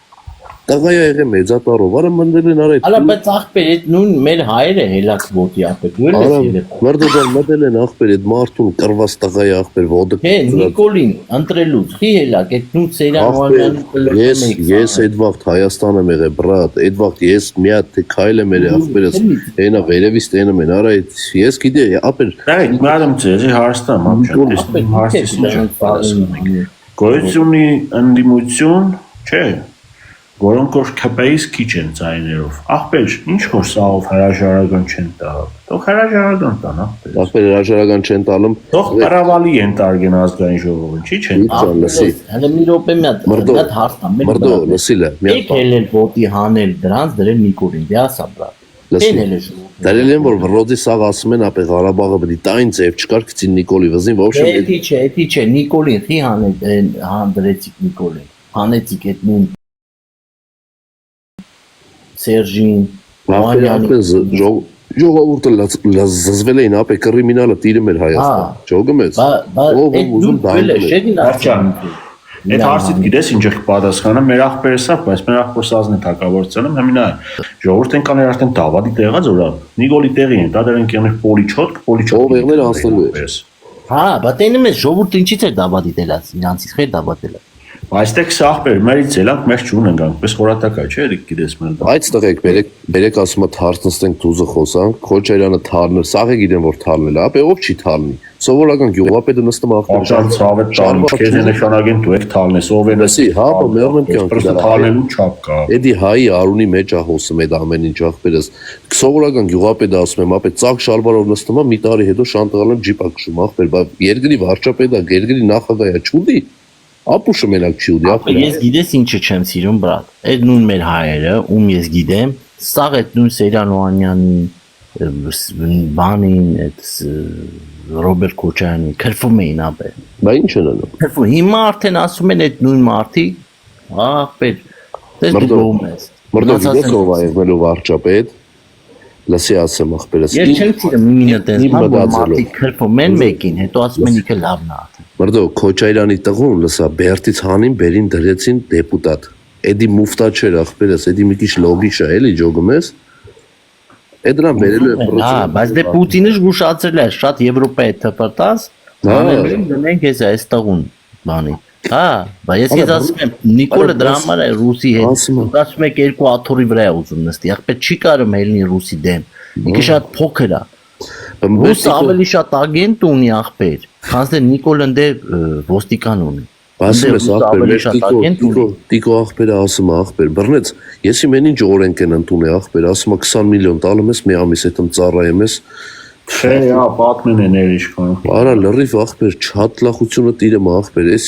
Տղայա եղե մեծատարով, արա մնդել են արայդ Ալա բայց ախպեր, այդ նույն մեր հայերը հելակ ոտի ախպեր, դու էլ ես ելեպ Մրդոդան մտել են ախպեր, այդ մարդուն կրված տղայա ախպեր, ոտը Հե, Նիկոլին, ընտրելուց, խի հելակ, այդ նույն Սեյրան Օհանյանի Ես այդ վաղտ Հայաստան եմ եղել, բրատ, այդ վաղտ ես մի հատ թե քայլ եմ եղել ախպերս, հենա վերևից տենում են, արա ես գիտե, ապեր Մադամ ձեզի հարստամ, գոյությունի ընդդիմություն, չէ Որոնք որ քպեից քիչ են ձայներով Ախպեր, ինչ որ սաղով հրաժարական չեն տալ Թող հրաժարական տան ախպեր Ախպեր հրաժարական չեն տալում Թող կարավալի են տարգեն ազգային ժողովին, չի չեն Հələ մի րոպե մի հատ հարցնամ Մրդո, լսիլը Եք հելել ոտի հանել դրանց դրել Նիկոլին, դե ասա բրատ Են հելել ժողովին Դրել են, որ վրոդի սաղ ասում են, ապե Ղարաբաղը բդի տայն ձև չկար կծին Նիկոլի վզին Էդի չէ, Նիկոլին, խի հանդրեցիք Նիկոլին Հանեցիք էդ նույն Սերժին, Օհանյանի ժողովուրդը զզվել էին ապե կրիմինալը տիրում էր Հայաստան, ճոգում ես Այդ հարցիդ գիտես ինչ եք պատասխանը, մեր ախպերը սա, բայց մեր ախպորսազն է թակավորցանը, հեմինա ժողովուրդ են կաներ արդեն դավադի տեղած որա, Նիկոլի տեղի են, դա դեր են կեղներ պոլիչոտ Ով եղներ անցնելու էր Հա, բատ էնում ես ժողովուրդ ինչից էր դավադի դելած, իրանցից խեր դավադելած Այստեղ սա ախպեր, մերից ելանք մեր չունենք անք, պես խորատակա չէ, երիք գիտես մեր դա Այդ տղեք, բերեք ասում է թարտնստենք թուզը խոսանք, Քոչարյանը թարներ, սաղ է գիտեմ, որ թարնել է, ապե ով չի թարնի Սովորական գյուղապետը նստում ախպեր Աղջան ծավետ տան, կեզ է նշանագին դու եք թարնես, ով են Լսի, հա, մերն եմ կյանք թարնելու չապ կա Էդի հայի արունի մեջ է հոսում էդ ամեն ինչ ախպերս Սովորական գյուղապետը ասում եմ, ապե ծակ շալվարով նստում է, մի տարի հետո շանտղալ եմ ջիպա քշում ախպեր, բա երկրի վարչապետը, երկրի նախագահը չուդի Ապուշը մենակ չի ուդի ախպեր Ես գիտես ինչը չեմ սիրում բրատ Այդ նույն մեր հայերը, ում ես գիտեմ Սաղ այդ նույն Սեյրան Օհանյանի բանին, այդ Ռոբերտ Քոչարյանի քրվում էին ապե Բա ինչ են անում Քրվում, հիմա արդեն ասում են այդ նույն մարդի Ախպեր, դες դու գոում ես Մրդո գիտես ով է եղնելու վարչապետ Լսի ասեմ ախպերս Ես չեմ սիրում մինը տես մարդի քրվում են մեկին, հետո ասում են իքը լավն է Մրդո, Քոչարյանի տղուն, լսա, բերտից հանին, բերին դրեցին դեպուտատ Էդի մուֆտա չէր ախպերս, էդի մի քիչ լոգիշ է, էլի ջոգում ես Էդրան բերելու է Հա, բայց դե Պուտինը զգուշացրել է, շատ Եվրոպայի թփրտած դնենք ես այս տղուն բանի Հա, բայց ես քեզ ասում եմ, Նիկոլը դրա համար է ռուսի հետ ասում եք երկու աթոռի վրա է ուզում նստի, ախպեր չի կարում ելնի ռուսի դեմ Ինքը շատ փոքր է Ռուսը ավելի շատ ագենտ ունի ախպեր, քան թե Նիկոլն դե ոստիկան ունի Ասում ես ախպեր, տիկո ախպերը ասում է ախպեր, բռնեց, ես իմ են ինչ օրենք են ընդունե ախպեր, ասում է 20 միլիոն տալում ես, մի ամիս հետում ծառայեմ ես Չէ, հա, պատմեն են երիշքան Արա լրիվ ախպեր, չհատլախությունը տիրեմ ախպեր, ես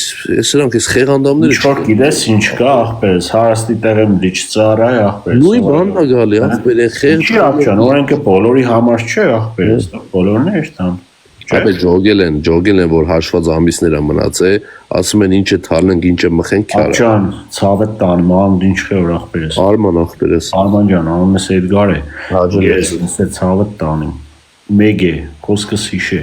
սրանք ես խեղանդամները Ինչ որ գիտես ինչ կա ախպերս, հարաստի տեղեմ դիչ ծառայ ախպերս Նույն բանն է գալի ախպեր, խեղ Չի ախչան, օրենքը բոլորի համար չէ ախպերս, բոլորն է երթան Ապե ջոգել են, որ հաշված ամիսներ է մնացե, ասում են ինչ է թալնենք, ինչ է մխենք քյարա Ախչան, ցավետ տանում, անում ինչ է որ ախպերս Արման ախպերս Արման ջան, անունս Էդգար է, ես ցավետ տանում մեկ է, խոսքս հիշե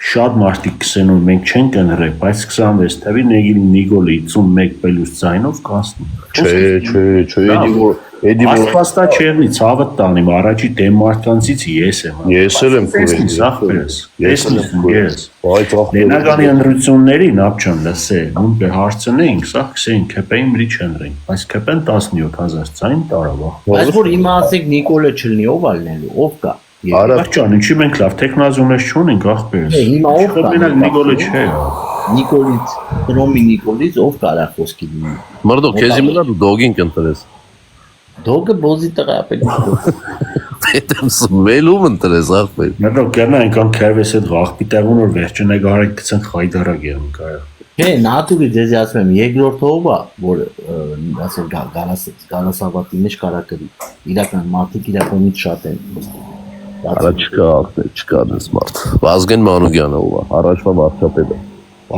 շատ մարդիկ կսեն որ մենք չենք ընտրել, բայց 26 թվի Նիկոլը 51 պելուս ձայնով կանցնի։ Էդի Աստվածտա չեղնի ցավը տանիմ առաջի դեմ մարդկանցից ես եմ։ Ես էլ եմ քուրել։ Սախվես։ Ես։ Այդ Ներնագանի ընտրություններին ապչան լսե, նույնպես հարցնեինք, սա քսեին քեպեին մրի չընտրենք, բայց քեպեն 17000 ցայն տարավ։ Բայց որ հիմա ասեք Նիկոլը չլինի, ով ալնելու, ով կա։ Ջան, ինչի մենք լավ տեխնազուներ չունենք ախպերս։ Հիմա ով կա։ Մենակ Նիկոլը չէ։ Նիկոլից, Ռոմի Նիկոլից ով կարա խոսքի լինի։ Մրդո, քեզ իմը դոգին կընտրես։ Դոգը բոզի տղա ապելի։ Պետք սմելում ընտրես ախպեր։ Մրդո կերնա այնքան քերվես այդ աղբիտեղուն որ վերջը նեգարեք գցենք խայդարակ եմ կարա։ Չէ, նատուրի դեզ ասում եմ, երկրորդ ով է, որ ասել գալասավատի մեջ կարա կրի։ Իրական մարդիկ իր կողմից շատ են։ Արա չկա ախպեր, չկա դες մարդ։ Վազգեն Մանուկյանը ով է, առաջվա վարչապետը։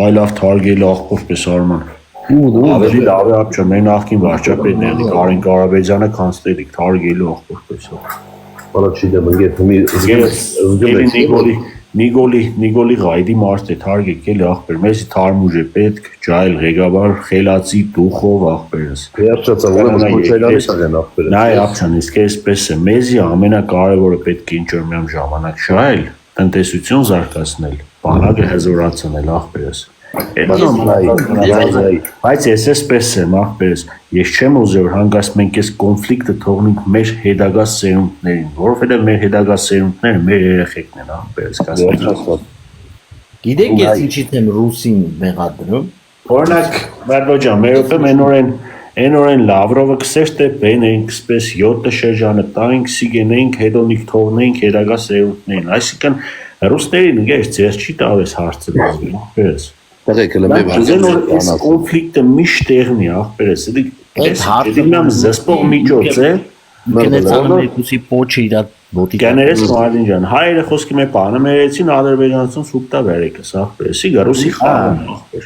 Այ լավ թարգել աղբով պես Արման։ Ավելի լավ է ապչա մեր նախկին վարչապետն էլի Կարեն Կարապետյանը կանցնելիք թարգելու աղբով պես։ Արա չի դեմ ընկեր Նիկոլի գայդի մարդ է թարգեք էլի աղբեր, մեզի թարմուժ է պետք, ջայլ ղեկավար, խելացի դուխով աղբերս։ Վերջացա ուրեմն Քոչարյանի սաղեն աղբերը։ Նայ ապչան, իսկ այսպես է, մեզի ամենակարևորը պետք է ինչ-որ միամ ժամանակ շահել, տնտեսություն զարգացնել, բանակը հզորացնել աղբերս։ Բայց ես էսպես եմ աղբերս, ես չեմ ուզել որ հանգած մենք այս կոնֆլիկտը թողնենք մեր հետագա սերունդներին, որովհետև մեր հետագա սերունդները մեր երեխեքն են աղբերս կասեմ։ Գիտեք ես ինչից եմ ռուսին մեղադրում։ Օրինակ, Մերդո ջան, մեր օպե Էնորեն Լավրովը կսեր թե բենենք, սպես 7 շրջանը տանք, սիգենենք, հետոնիկ թողնենք հետագա սերունդներին, այսինքն ռուսներին գեր ձեր չի տավես հարցը աղբերս։ Տղեկ էլ եմ այս կոնֆլիկտը միշտ տեղնի աղբերս, դիգնամ զսպող միջոց է, Կնեցանում երկուսի պոչը իրա ոտի Կաներես Մարտին ջան, հայերը խոսքի մեր բանը մերեցին ադրբեջանցուն սուպտա վերեկս աղբեր։ Սիգա ռուսի խաղն աղբեր։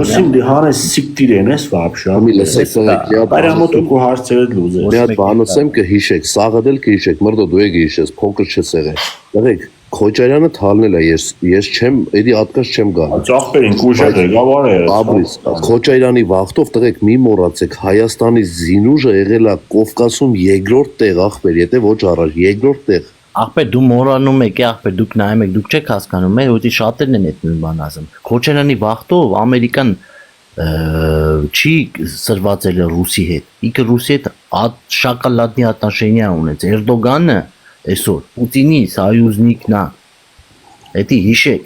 Ռուսին դիհանես սիկտիրենես վաբշա։ Մի լսեք տղեկ, Բարամոտուկու հարցերը լուզես։ մի հատ բան ասեմ կհիշեք, սաղը դել կհիշեք, մրդո դու եք հիշես, փոքր չես եղել։ Տղեկ, Քոչարյանը թալնել է, ես չեմ, էդի ատկաց չեմ գա։ Աղբերին կուժը ղեկավար է։ Աբրիս, Քոչարյանի վախտով տղեկ մի մոռացեք, Հայաստանի զինուժը եղել է Կովկասում երկրորդ տեղ աղբեր, եթե ոչ առաջ, երկրորդ տեղ։ Աղբեր դու մոռանում եք, աղբեր դուք նայում եք, դուք չեք հասկանում, որ շատերն են այդ նույն բանը ասում։ Քոչարյանի վախտով Ամերիկան չի սրվածել ռուսի հետ։ Իքը ռուսի հետ շոկոլադնի отношения ունեց։ Էրդոգանը այսօր Պուտինի սայուզնիկն է։ Էդի հիշեք։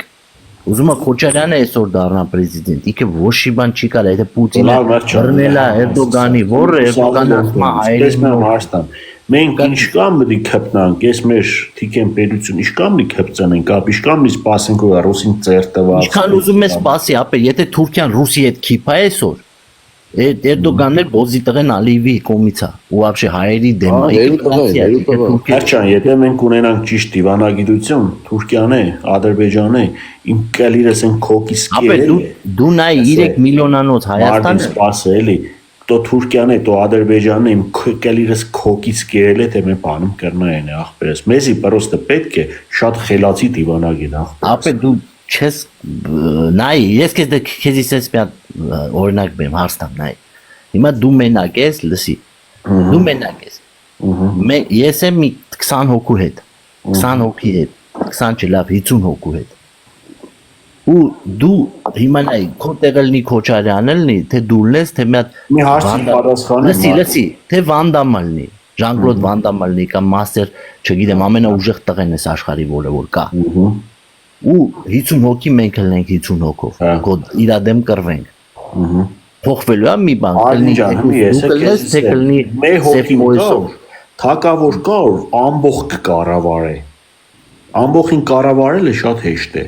Ուզում է Քոչարյանը այսօր դառնա պրեզիդենտ։ Իքը ոչ մի բան չի կարա, եթե Պուտինը բռնել է Էրդոգանի, որը Էրդոգանը ասում է հայերեն։ Մենք ինչքան պետք է քպնանք, ես մեր թիկեն պետություն ինչքան պետք է քպցնենք, ապ ինչքան մի սպասենք որ ռուսին ծեր տված։ Ինչքան ուզում ես սպասի, ապա եթե Թուրքիան ռուսի հետ քիփ է այսօր, Էրդոգանն էլ բոզի տղեն Ալիևի կողմից է, ու вообще հայերի դեմ է։ Հերչան, եթե մենք ունենանք ճիշտ դիվանագիտություն, Թուրքիան է, Ադրբեջանն է, իմ կալիրս են քոկիս կերել։ Ապա դու նայ 3 միլիոնանոց Հայաստանը սպասը էլի, то Թուրքիան է, то Ադրբեջանն է, իմ կալիրս քոկից կերել է, թե մենք բանում կրնային է աղբերս։ Մեզի պրոստը պետք է շատ խելացի դիվանագիտ աղբերս։ Ապա դու չես նայ, ես քեզ իսես մի օրինակ բեմ հարցնամ նայ։ Հիմա դու մենակ ես, լսի։ Դու մենակ ես։ Ես եմ 20 հոգու հետ, 20 հոգի հետ, 20 չի լավ 50 հոգու հետ։ Ու դու հիմա նայ, քո տեղը լինի Քոչարյանը լինի, թե դու լես, թե մի հարցի պատասխանը։ Լսի, թե Վանդամը լինի, Ժան-Կլոդ Վանդամը լինի կամ մաստեր, չգիտեմ, ամենաուժեղ տղեն էս աշխարհի որը որ կա։ Ու 50 հոգի մենք լինենք 50 հոգով, իրա դեմ կռվենք։ Փոխվելու է մի բան, կլինի մեր հոգին կար, թակավոր կար, ամբողջ կառավարե։ Ամբողջին կառավարելը շատ հեշտ է։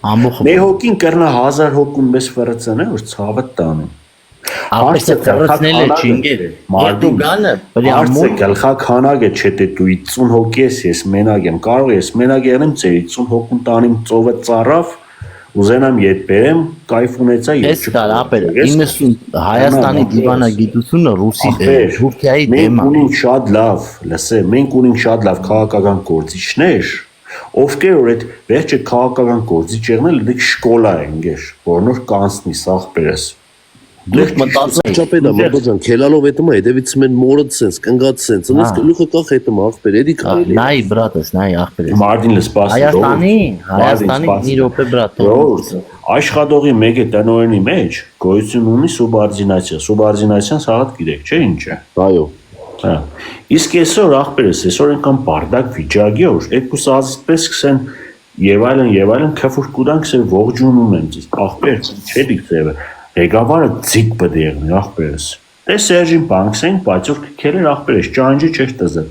Մեր հոգին կրնա 1000 հոգուն մեզ ֆրծն է, որ ցավը տանի։ Ապեսը ֆրծնել է չինգերը։ Էրդոգանը Արցը գլխականագը չէ թե դու 50 հոգի ես մենակ եմ, կարող ես մենակ եղնեմ ծեր 50 հոգուն տանիմ ծովը ծառավ, ուզենամ ետ բերեմ, կայֆ ունեցա եւ չկար ապեր 90 Հայաստանի դիվանագիտությունը ռուսի Թուրքիայի դեմ է։ Մենք ունենք շատ լավ, լսե, մենք ունենք շատ լավ քաղաքական գործիչներ, Ովքեր որ այդ վերջը քաղաքական գործիչ եղնել, դեք շկոլա են գեր, որ նոր կանցնի սաղբերես։ Դուք մտածում Ճապեդա մոդոջան քելալով հետո հետևից մեն մորդ sense կնգած sense ինձ գլուխը կախ հետո ախպեր էդի քայլի նայ բրատս նայ ախպերս Մարտին լսպասի Հայաստանի մի րոպե բրատ Աշխատողի մեկը տնօրենի մեջ գոյություն ունի սուբարդինացիան սաղատ գիտեք չէ ինչ է այո իսկ այսօր ախպերս այսօր այնքան բարդակ վիճակի որ երկուս ազգպես սկսեն եւ այլն քֆուր կուրանք սեր ողջունում են ախպեր չէ դիքսերը Ղեկավարը ձիգ պետք է եղնի ախպերս Դե Սերժին բանկսեն բայց որ քերեր ախպերս ճանջը չէր տզը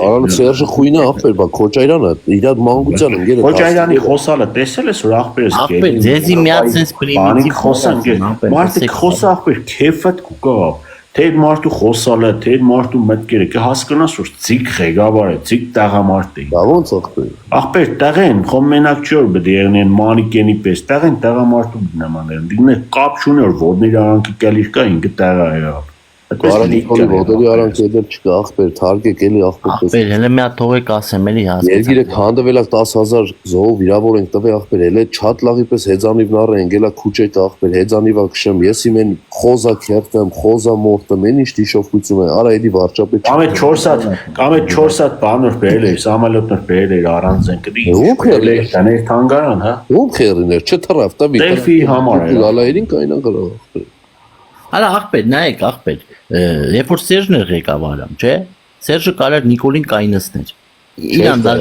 Արան Սերժը խույնը ախպեր բա Քոչայրանը իր մանկության ընկերը Քոչայրանի խոսալը տեսել ես որ ախպերս ախպեր ձեզի միած sense պրիմիտիվ խոսան մարդիկ խոսա ախպեր քեֆդ կուկա Թե մարդու խոսալը, թե մարդու մտքերը կհասկանաս որ ցիկ ղեկավար է, ցիկ տաղամարդ է։ Դա ոնց ախպեր։ Ախպեր տաղեն, խոմ մենակ չոր պետք է եղնեն մանիկենի պես, տաղեն տաղամարդու նմանեն։ Դինը կապ չունի որ որդների արանքի կալիր կա, ինքը տաղա է։ Կարանիկոլի որդերի արանքի դեր չկա ախպեր, թարգեք էլի ախպեր։ Ախպեր հենց մի հատ թողեք ասեմ էլի հասկացա։ Երգիրը քանդվել է 10000 զոհ վիրավոր ենք տվե ախպեր, հələ չատ լաղի պես հեծանիվ նառը ընկելա քուչետ ախպեր, հեծանիվա քշեմ, ես իմեն խոզա քերտեմ, խոզա մորտեմ, են ինչ դիշովկություն է, արա էդի վարչապետ։ Կամե 4 հատ բանոր բերել է, սամալյոտներ բերել է առանց են կդի։ Ո՞ւմ քերել է, տաներ թանգարան, հա։ ո՞ւմ քերիներ, չթռավ տա վի։ Դելֆի համար է։ Գալայերին կայնան գրավ ախպեր։ Արա ախպեր նայեք ախպեր երբ որ Սերժն էր ղեկավարում չէ Սերժը կարար Նիկոլին կայնացներ իրան դա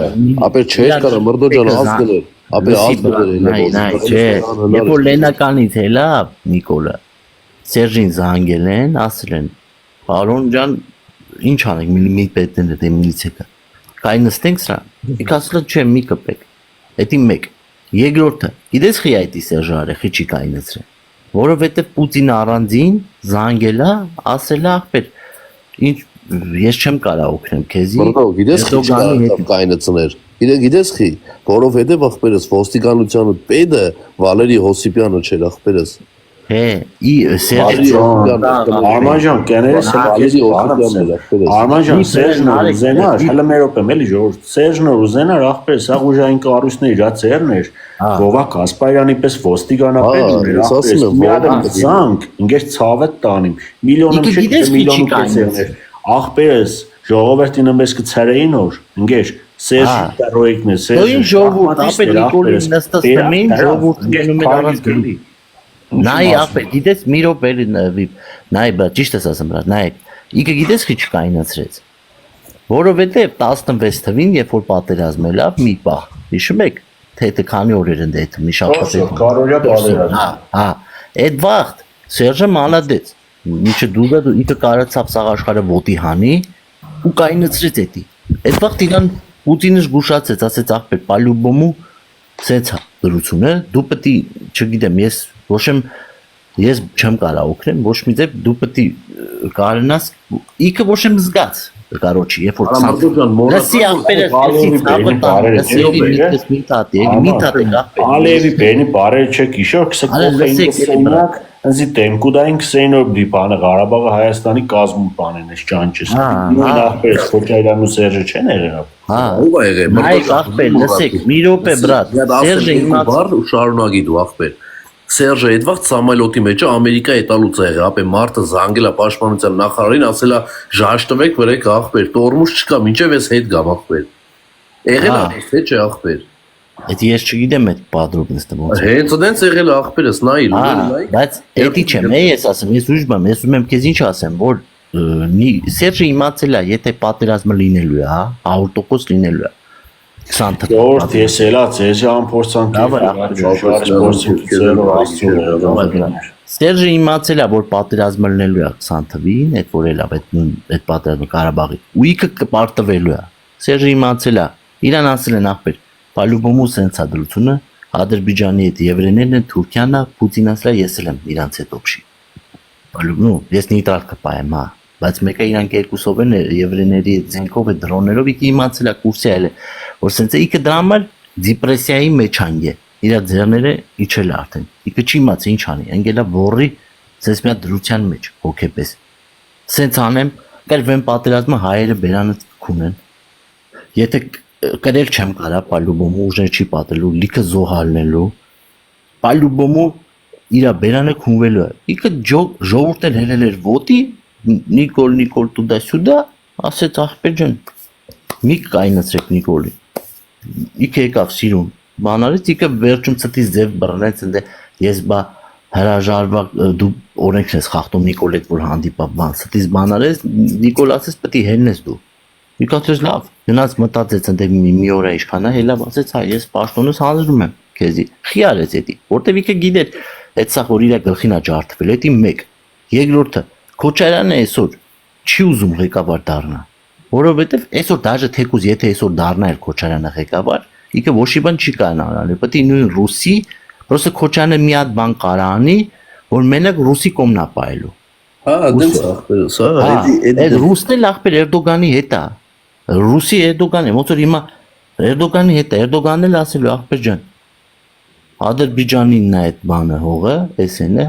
ապեր չէր կարա մրդոջան ազգներ ապեր ազգներ նայ չէ երբ որ լենականից հելա Նիկոլը Սերժին զանգել են ասել են պարոն ջան ինչ անենք մի պետն դե միլիցիա կայնացնենք սրա իք ասել չէ մի կպեք էդի մեկ երկրորդը գիտես խի այդ Սերժը արեխի չի կայնացրել Որովհետև Պուտինը առանձին զանգելա, ասելա ախպեր, ինչ ես չեմ կարող օգնեմ քեզի։ Գիտես խի չկարողացավ կայնացնել։ Գիտես խի, որովհետև ախպերս ոստիկանությանը պետը Վալերի Հոսիպյանը չէր ախպերս։ Հե, Արմանջան, կներես Արմանջան, Սերժն ուզենար, հələ մեր օպեմ էլի ժողովուրդ, Սերժն ուզենար ախպերս աղ ուժային կառույցների իր ծերներ, Գովակ Ասպարյանի պես ոստիկանապետ էր, ախպերս մի հատ զանգ, ինքեր ցավետ տանիմ, միլիոնում չէ, միլիոնում կեսերներ, ախպերս ժողովրդին ըմպես կցարեին որ, ինքեր Սերժի տերոիկն է, Սերժի ժողովուրդ, ապեր Նիկոլին նստացնին, ժողովուրդ գնում էր առանց գլի Նայ ապեր, գիտես մի րոպե նայ բա ճիշտ ես ասում բրա, նայ Իքը գիտես քիչ կայնացրեց Որովհետև 16 թվին երբ որ պատերազմը լավ մի պահ հիշում եք թե քանի օրեր են դա մի շաբաթ կարորյա պատերազմ հա այդ վաղտ Սերժը մալադեց ինչը դուգա դու իքը կարացավ սաղ աշխարհը ոտի հանի ու կայնացրեց էդի այդ վաղտ իրան Պուտինը զգուշացեց ասեց ախպեր պալյուբոմու սեցա դրությունը դու պետք է չգիտեմ ես չեմ կարող օգնեմ ոչ մի ձև դու պետք է կարողանաս իքը ոչ եմ զգաց Короче, երբ որ լսի ախպերը լսի ցավտան լսի մի տատի Ալևի բենի բարերը չեք իշոր քսակողային սենակ Անզի տեմկուդային քսենով դիպանը Ղարաբաղը Հայաստանի կազմում բանեն էս ճանճես նույն ախպերս Քոչարյանն ու Սերժը չեն եղել Հա ով է եղել Նայեք ախպեր լսեք մի րոպե բրատ Սերժը իմաց բար ու շարունակի դու ախպեր Սերժը այդ վաղ Սամալյոտի մեջ Ամերիկա է տալուց եղել, ապե մարդը զանգելա պաշտպանության նախարարին, ասելա ժաշտվեք վրեք ախպեր, տորմուշ չկա, մինչև ես հետ գամ ախպեր։ Եղել է, թե չէ ախպեր։ Այդ ես չգիտեմ այդ պատրոպնստը ոնց։ Հենց դենց եղել է ախպերս, նայ, նայ։ Բայց էդի չեմ, ես ասեմ, ես ուժ բամ, ես ուզում եմ քեզ ինչ ասեմ, որ Սերժը իմացել է, եթե պատերազմը լինելու է, հա, 100% լինելու է։ 20 թվականին։ Որդ ես էլա ձեզ Սերժը իմացել է, որ պատերազմը լինելու է 20 թվին, այդ որ էլա այդ պատերազմը Ղարաբաղի։ Ու իքը կպարտվելու է։ Սերժը իմացել է, իրան ասել են ախպեր, Պալյուբոմու սենսադրությունը Ադրբեջանի հետ եվրեներն են, Թուրքիան է, Պուտինն ասել է, ես էլ եմ իրանց հետ օբշի։ Պալյուբոմու, ես նիտրալ կպայեմ, հա։ Բայց մեկը իրանք երկուսով են եվրեների զենքով է դրոններով իքի իմացել է կուրսի այլ որ սենց իքը դրա համար դիպրեսիայի մեջ անգե իր ձեռները իջել արդեն իքը չի իմացել ինչ անի անգելա որի սենց մի դրության մեջ հոգեպես սենց անեմ կար վեն պատերազմը հայերը բերանը քունեն եթե կրել չեմ կարա պալուբոմու ուժեր չի պատելու լիքը զոհալնելու պալուբոմու իրա բերանը քունվելու է իքը ժողովուրդն հելել էր ոտի Նիկոլ տուդա սյուդա ասեց ախպեր ջան մի կայնացրեք Նիկոլի իքը եկավ սիրուն բանարից իքը վերջում ցտից ձև բռնեց ընդ ես բա հրաժարվա դու օրենքն ես խախտում Նիկոլ հետ որ հանդիպա բան ցտից բանարես Նիկոլ ասեց պետք է հելնես դու Նիկոլս լավ գնաց մտածեց ընդ մի օր է իշխանա հելավ ասեց հա ես պաշտոնս հանձնում եմ քեզի խիարեց էդի որտեվ իքը գիտեր այդ սա որ իր գլխին է ջարդվել էդի մեկ երկրորդը Քոչարյանը այսօր չի ուզում ղեկավար դառնա որովհետև այսօր դաժե թեկուզ եթե այսօր դառնա էր Քոչարյանը ղեկավար իքը ոչ մի բան չի կանանալ պետք է նույն ռուսի Просто Քոչյանը մի հատ բան կարանի, որ մենակ ռուսի կողմն է պայելու։ Հա, դենց ախպերս, հա, այդ ռուսն էլ ախպեր Էրդոգանի հետ է։ Ռուսի Էրդոգանը, ոնց որ հիմա Էրդոգանի հետ է, Էրդոգանն էլ ասելու ախպեր ջան։ Ադրբեջանինն է այդ բանը հողը, էսեն է։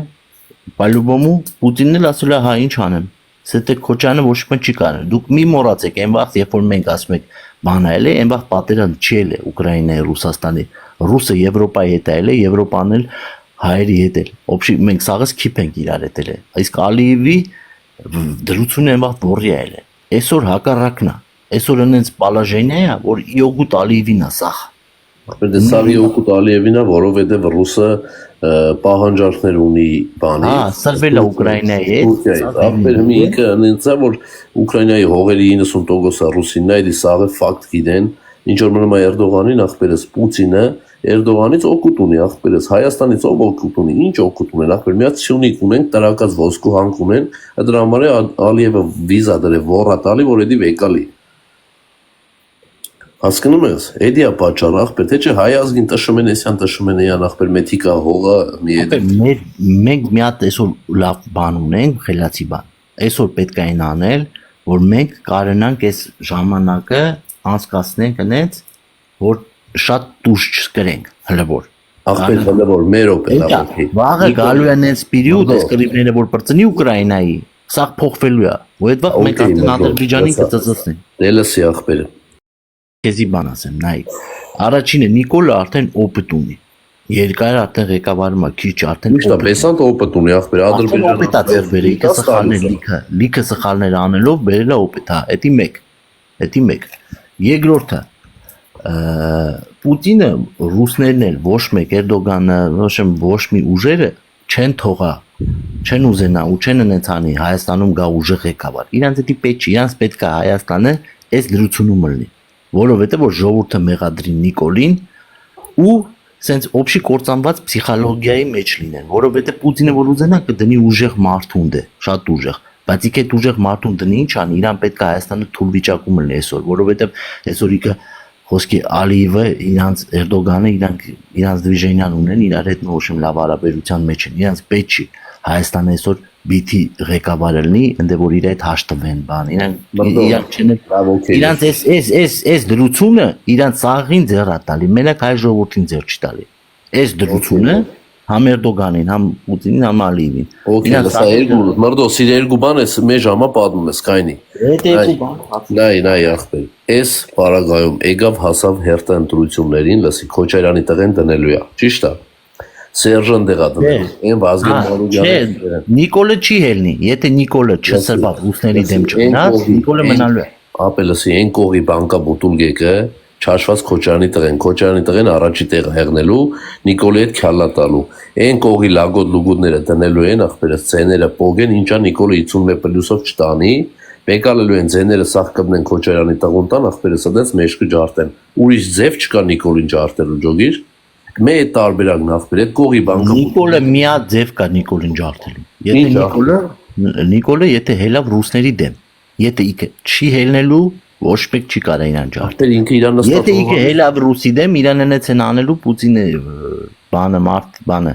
Պալուբոմու Պուտինն էլ ասելու է, հա, ինչ անեմ։ Սեթե Քոչյանը ոչ մի չի կարող։ Դուք մի մոռացեք, այն վաղ երբ որ մենք ասում ենք բանը էլ է, այն վաղ պատերազմ չի էլ է Ուկրաինայի, Ռուսաստանի։ Ռուսը Եվրոպայի հետ է, Եվրոպան էլ հայերի հետ էլ։ Օբշի մենք սաղս քիփ ենք իրար հետ էլ։ Իսկ Ալիևի դրությունը այն վաղ բորի է։ Այսօր հակառակն է։ Այսօր այնց պալաժենիա է, որ Իոգուտ Ալիևին է սաղ։ Ախպեր դե սաղ Իոգուտ Ալիևին է, որովհետև ռուսը պահանջարկներ ունի բանի։ Հա, սրվել է Ուկրաինայի հետ։ Ախպեր մի ինքը այնց է, որ Ուկրաինայի հողերի 90%-ը ռուսինն է, դի սաղը ֆակտ գիտեն։ Ինչ որ մնում է Էրդողանին, ախպերս Պուտինը Էրդողանից օգուտ ունի, ախպերս Հայաստանից ով օգուտ ունի, ինչ օգուտ ունեն, ախպեր մի հատ Սյունիք ունենք, տրակած ոսկու հանք ունեն, դրա համար է Ալիևը վիզա դրել ոռա տալի, որ էդի վեկալի։ Հասկանում ես, էդի է պատճառը, ախպեր, թե չէ հայ ազգին տշում են էսյան, տշում են էյան, ախպեր մեթիկա հողը մի հետ։ Մենք մի հատ այսօր լավ բան ունենք, խելացի բան։ Այսօր պետք է այն անել, որ մենք կարողանանք այս ժամանակը անցկացնենք այնց, որ շատ դուրս չկրենք, հələ որ։ Ախպեր հələ որ մեր օպերա։ Վաղը գալու են այս պերիոդ, այս կռիվները որ բրծնի Ուկրաինայի, սա փոխվելու է։ Ու այդ վաղ մենք արդեն Ադրբեջանին կծծծնենք։ Դելսի ախպերը։ Քեզի բան ասեմ, նայ։ Առաջինը Նիկոլը արդեն օպիտ ունի։ Երկար արդեն ղեկավարում է, քիչ արդեն։ Միշտ է բեսանտ օպիտ ունի, ախպեր Ադրբեջանը։ Օպիտ է ձեր բերի, իքը սխալներ լիքը սխալներ անելով բերել է օպիտ, հա, էդի մեկ։ Էդի մեկ։ Երկրորդը Պուտինը ռուսներն էլ ոչ մեկ Էրդոգանը, ոչ մի ուժերը չեն թողա, չեն ուզենա ու չեն այնց անի Հայաստանում գա ուժը ղեկավար։ Իրանց էդի պետք չի, իրանց պետք է Հայաստանը այս դրությունում լինի, որովհետև որ ժողովուրդը մեղադրի Նիկոլին ու սենց օբշի կործանված պսիխոլոգիայի մեջ լինեն, որովհետև Պուտինը որ ուզենա կդնի ուժեղ մարդուն դե, շատ ուժեղ, բայց իք այդ ուժեղ մարդուն դնի ինչ անի, իրան պետք է Հայաստանը թույլ վիճակում լինի այսօր, որովհետև այսօր իքը խոսքի Ալիևը իրանց Էրդոգանը իրանց դվիժենյան ունեն, իրար հետ ոչ մի լավ հարաբերության մեջ են, իրանց պետք չի Հայաստանը այսօր բիթի ղեկավարը լինի, ընդ որ իր հետ հաշտվեն բան, իրանց այս դրությունը իրանց սաղին ձեռ է տալի, մենակ հայ ժողովրդին ձեռ չի տալի, այս դրությունը համ Էրդոգանին, համ Պուտինին, համ Ալիևին։ Okay, սա երկու, մրդոս իր երկու բան ես մեր ժամա պատմում ես, կայնի։ Նայ ախպեր, այս պարագայում եկավ հասավ հերթը ընտրություններին, լսի Քոչարյանի տղեն դնելու է, ճիշտ է։ Սերժան դեղա դնելու, այն Վազգեն Մանուկյանը։ Նիկոլը չի հելնի, եթե Նիկոլը չսրվա ռուսների դեմ չմնաց, Նիկոլը մնալու է։ Ապե լսի, այն կողի բանկա բուտուլգեկը չաշված Քոչարյանի տղեն առաջի տեղը հեղնելու, Նիկոլի հետ քյալա տալու։ Այն կողի լագոտ լուգուտները դնելու են, ախպերս ցեները պոգեն, ինչա Նիկոլը 51+-ով չտանի, մեկալելու են ցեները սաղ կմնեն Քոչարյանի տղուն տան, ախպերս այդպես մեջքը ջարդեն։ Ուրիշ ձև չկա Նիկոլին ջարդելու ջոգիր։ Մեր տարբերակն ախպեր, այդ կողի բանկը Նիկոլը մի հատ ձև կա Նիկոլին ջարդելու։ Եթե Նիկոլը եթե հելավ ռուսների դեմ, եթե իքը չի հելնելու ոչ մեկ չի կարող իրան ջարդել։ Ինքը իրան նստած։ Եթե իքը հելավ ռուսի դեմ, իրան այնց են անելու Պուտինը բանը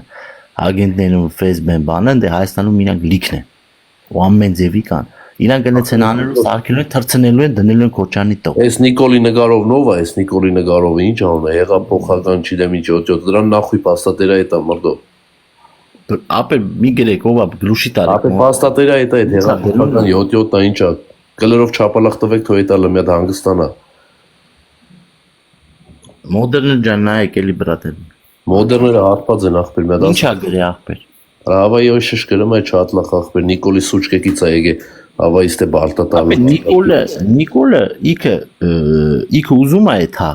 ագենտներում Facebook բանը, դե Հայաստանում իրանք լիքն են։ Ու ամեն ձևի կան։ Իրանք այնց են անելու, սարքելու են, թրցնելու են, դնելու են Քոչյանի տող։ Այս Նիկոլի նկարով նով է, այս Նիկոլի նկարովը ինչ անում է, հեղափոխական չգիտեմ ինչ օտյոտ, դրան նախույ պաստատերա հետ է մրդո։ Ապե մի գրեք, ով է գլուշի տարի։ Ապե պաստատերա հետ է, հեղափոխական 7-7-ը ինչ է, կլերով չապալախ տվեք, թո հետա լմյատ հանգստանա։ Մոդեռնը ջան նայեք էլի բրատեր։ Մոդեռները հարբած են ախպեր մի հատ Ինչա գրի ախպեր։ Հավայի ոյշ գրում է չաթլախ ախպեր Նիկոլի սուչկեկից է եկե հավայից թե բարտատալու Նիկոլը իքը ուզում է էթա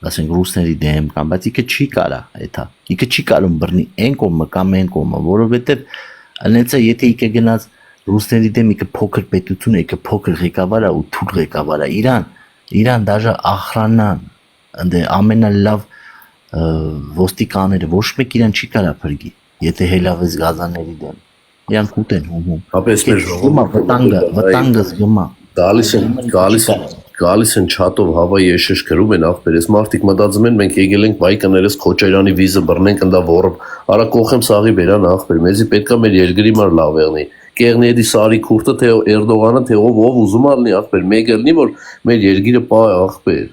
ասենք ռուսների դեմ կամ բայց իքը չի կարա էթա իքը չի կարում բռնի այն կողմը կամ այն կողմը որովհետև անեցա եթե իքը գնաց ռուսների դեմ իքը փոքր պետություն է իքը փոքր ղեկավար է ու թույլ ղեկավար է իրան դաժե ախրանան ընդ ամենալավ ոստիկանները ոչ մեկ իրան չի կարա փրկի եթե հելավես գազաների դեմ իրան կուտեն հում Ապես մեր վտանգը զգմա գալիս են չաթով հավայի եշեշ գրում են ախպեր ես մարդիկ մտածում են մենք եկել ենք վայ կներես Քոչարյանի վիզը բռնենք ընդ որը արա կողեմ սաղի բերան ախպեր մեզի պետքա մեր երկրի մար լավ եղնի կեղնի էդի սարի քուրտը թե Էրդողանը թե ով ուզում ալնի ախպեր մեկ ելնի որ մեր երկիրը պա ախպեր